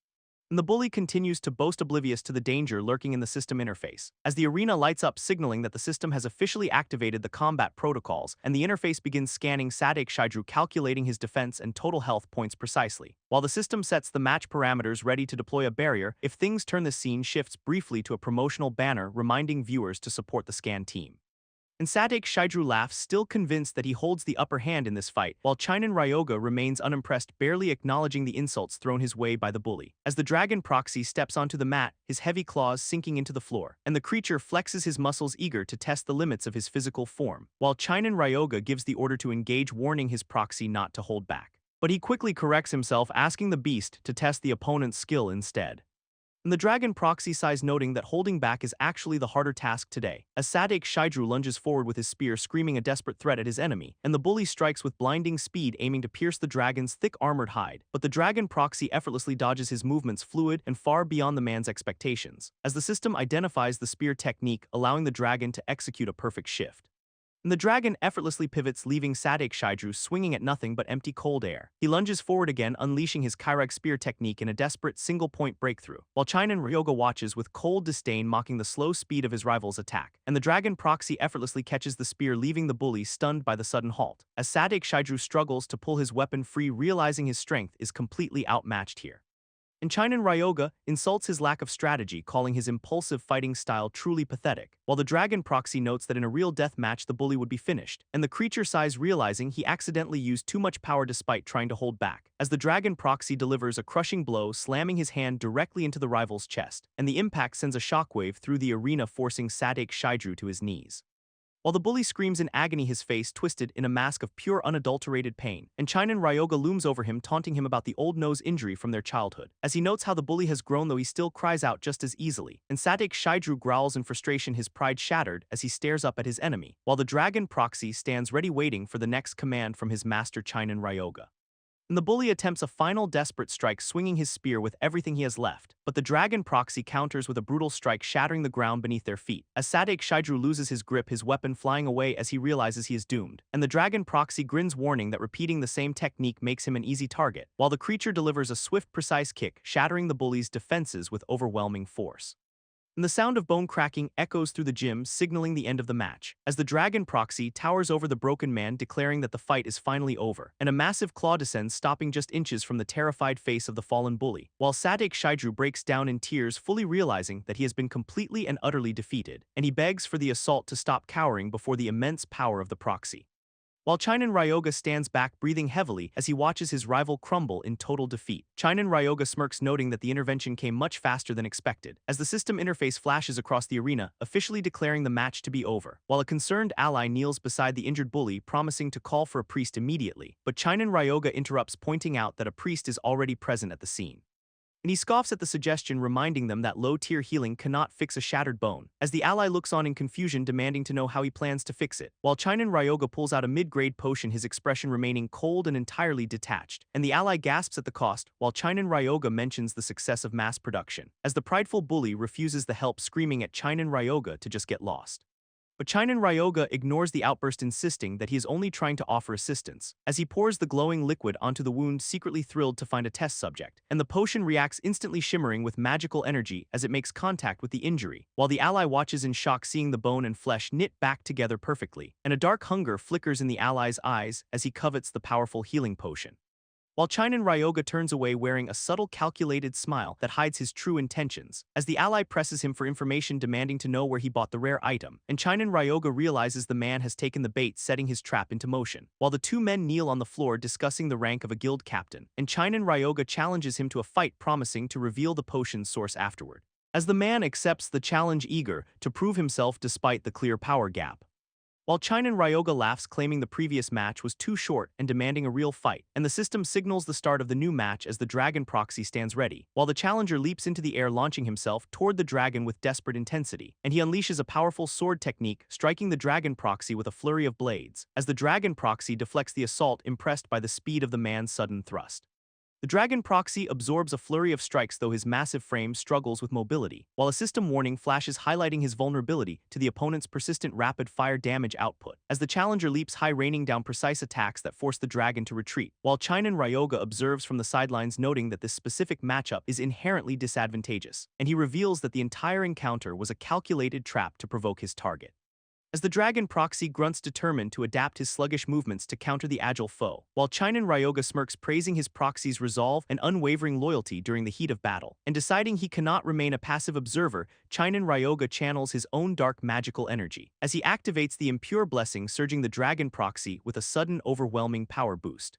And the bully continues to boast, oblivious to the danger lurking in the system interface, as the arena lights up, signaling that the system has officially activated the combat protocols, and the interface begins scanning Sadik Shaidru, calculating his defense and total health points precisely. While the system sets the match parameters, ready to deploy a barrier if things turn, the scene shifts briefly to a promotional banner reminding viewers to support the scan team. And Sadik Shaidru laughs, still convinced that he holds the upper hand in this fight, while Chinan Ryoga remains unimpressed, barely acknowledging the insults thrown his way by the bully. As the dragon proxy steps onto the mat, his heavy claws sinking into the floor, and the creature flexes his muscles, eager to test the limits of his physical form, while Chinan Ryoga gives the order to engage, warning his proxy not to hold back. But he quickly corrects himself, asking the beast to test the opponent's skill instead. And the dragon proxy sighs, noting that holding back is actually the harder task today. As Sadik Shaidru lunges forward with his spear, screaming a desperate threat at his enemy, and the bully strikes with blinding speed, aiming to pierce the dragon's thick armored hide. But the dragon proxy effortlessly dodges, his movements fluid and far beyond the man's expectations, as the system identifies the spear technique, allowing the dragon to execute a perfect shift. And the dragon effortlessly pivots, leaving Sadik Shaidru swinging at nothing but empty cold air. He lunges forward again, unleashing his Kairag spear technique in a desperate single-point breakthrough, while Chinan Ryoga watches with cold disdain, mocking the slow speed of his rival's attack. And the dragon proxy effortlessly catches the spear, leaving the bully stunned by the sudden halt, as Sadik Shaidru struggles to pull his weapon free, realizing his strength is completely outmatched here. And Chinan Ryoga insults his lack of strategy, calling his impulsive fighting style truly pathetic, while the dragon proxy notes that in a real death match the bully would be finished, and the creature sighs, realizing he accidentally used too much power despite trying to hold back, as the dragon proxy delivers a crushing blow, slamming his hand directly into the rival's chest, and the impact sends a shockwave through the arena, forcing Sadik Shaidru to his knees. While the bully screams in agony, his face twisted in a mask of pure unadulterated pain, and Chinan Ryoga looms over him, taunting him about the old nose injury from their childhood. As he notes how the bully has grown, though he still cries out just as easily, and Sadik Shaidru growls in frustration, his pride shattered as he stares up at his enemy, while the dragon proxy stands ready, waiting for the next command from his master Chinan Ryoga. And the bully attempts a final desperate strike, swinging his spear with everything he has left, but the dragon proxy counters with a brutal strike, shattering the ground beneath their feet. As Sadik Shaidru loses his grip, his weapon flying away as he realizes he is doomed, and the dragon proxy grins, warning that repeating the same technique makes him an easy target, while the creature delivers a swift, precise kick, shattering the bully's defenses with overwhelming force. And the sound of bone cracking echoes through the gym, signaling the end of the match, as the dragon proxy towers over the broken man, declaring that the fight is finally over, and a massive claw descends, stopping just inches from the terrified face of the fallen bully, while Sadik Shaidru breaks down in tears, fully realizing that he has been completely and utterly defeated, and he begs for the assault to stop, cowering before the immense power of the proxy. While Chinan Ryoga stands back, breathing heavily as he watches his rival crumble in total defeat. Chinan Ryoga smirks, noting that the intervention came much faster than expected, as the system interface flashes across the arena, officially declaring the match to be over, while a concerned ally kneels beside the injured bully, promising to call for a priest immediately. But Chinan Ryoga interrupts, pointing out that a priest is already present at the scene. And he scoffs at the suggestion, reminding them that low-tier healing cannot fix a shattered bone, as the ally looks on in confusion, demanding to know how he plans to fix it, while Chinan Ryoga pulls out a mid-grade potion, his expression remaining cold and entirely detached, and the ally gasps at the cost, while Chinan Ryoga mentions the success of mass production, as the prideful bully refuses the help, screaming at Chinan Ryoga to just get lost. But Chinan Ryoga ignores the outburst, insisting that he is only trying to offer assistance, as he pours the glowing liquid onto the wound, secretly thrilled to find a test subject, and the potion reacts instantly, shimmering with magical energy as it makes contact with the injury, while the ally watches in shock, seeing the bone and flesh knit back together perfectly, and a dark hunger flickers in the ally's eyes as he covets the powerful healing potion. while Chinan Ryoga turns away wearing a subtle calculated smile that hides his true intentions, as the ally presses him for information demanding to know where he bought the rare item, and Chinan Ryoga realizes the man has taken the bait, setting his trap into motion. While the two men kneel on the floor discussing the rank of a guild captain, and Chinan Ryoga challenges him to a fight, promising to reveal the potion's source afterward. As the man accepts the challenge, eager to prove himself despite the clear power gap. While Chinan Ryoga laughs, claiming the previous match was too short and demanding a real fight, and the system signals the start of the new match as the dragon proxy stands ready, while the challenger leaps into the air, launching himself toward the dragon with desperate intensity, and he unleashes a powerful sword technique, striking the dragon proxy with a flurry of blades, as the dragon proxy deflects the assault, impressed by the speed of the man's sudden thrust. The dragon proxy absorbs a flurry of strikes, though his massive frame struggles with mobility, while a system warning flashes highlighting his vulnerability to the opponent's persistent rapid-fire damage output, as the challenger leaps high, raining down precise attacks that force the dragon to retreat, while Chinan Ryoga observes from the sidelines, noting that this specific matchup is inherently disadvantageous, and he reveals that the entire encounter was a calculated trap to provoke his target. As the dragon proxy grunts, determined to adapt his sluggish movements to counter the agile foe, while Chinan Ryoga smirks, praising his proxy's resolve and unwavering loyalty during the heat of battle, and deciding he cannot remain a passive observer, Chinan Ryoga channels his own dark magical energy, as he activates the impure blessing, surging the dragon proxy with a sudden overwhelming power boost.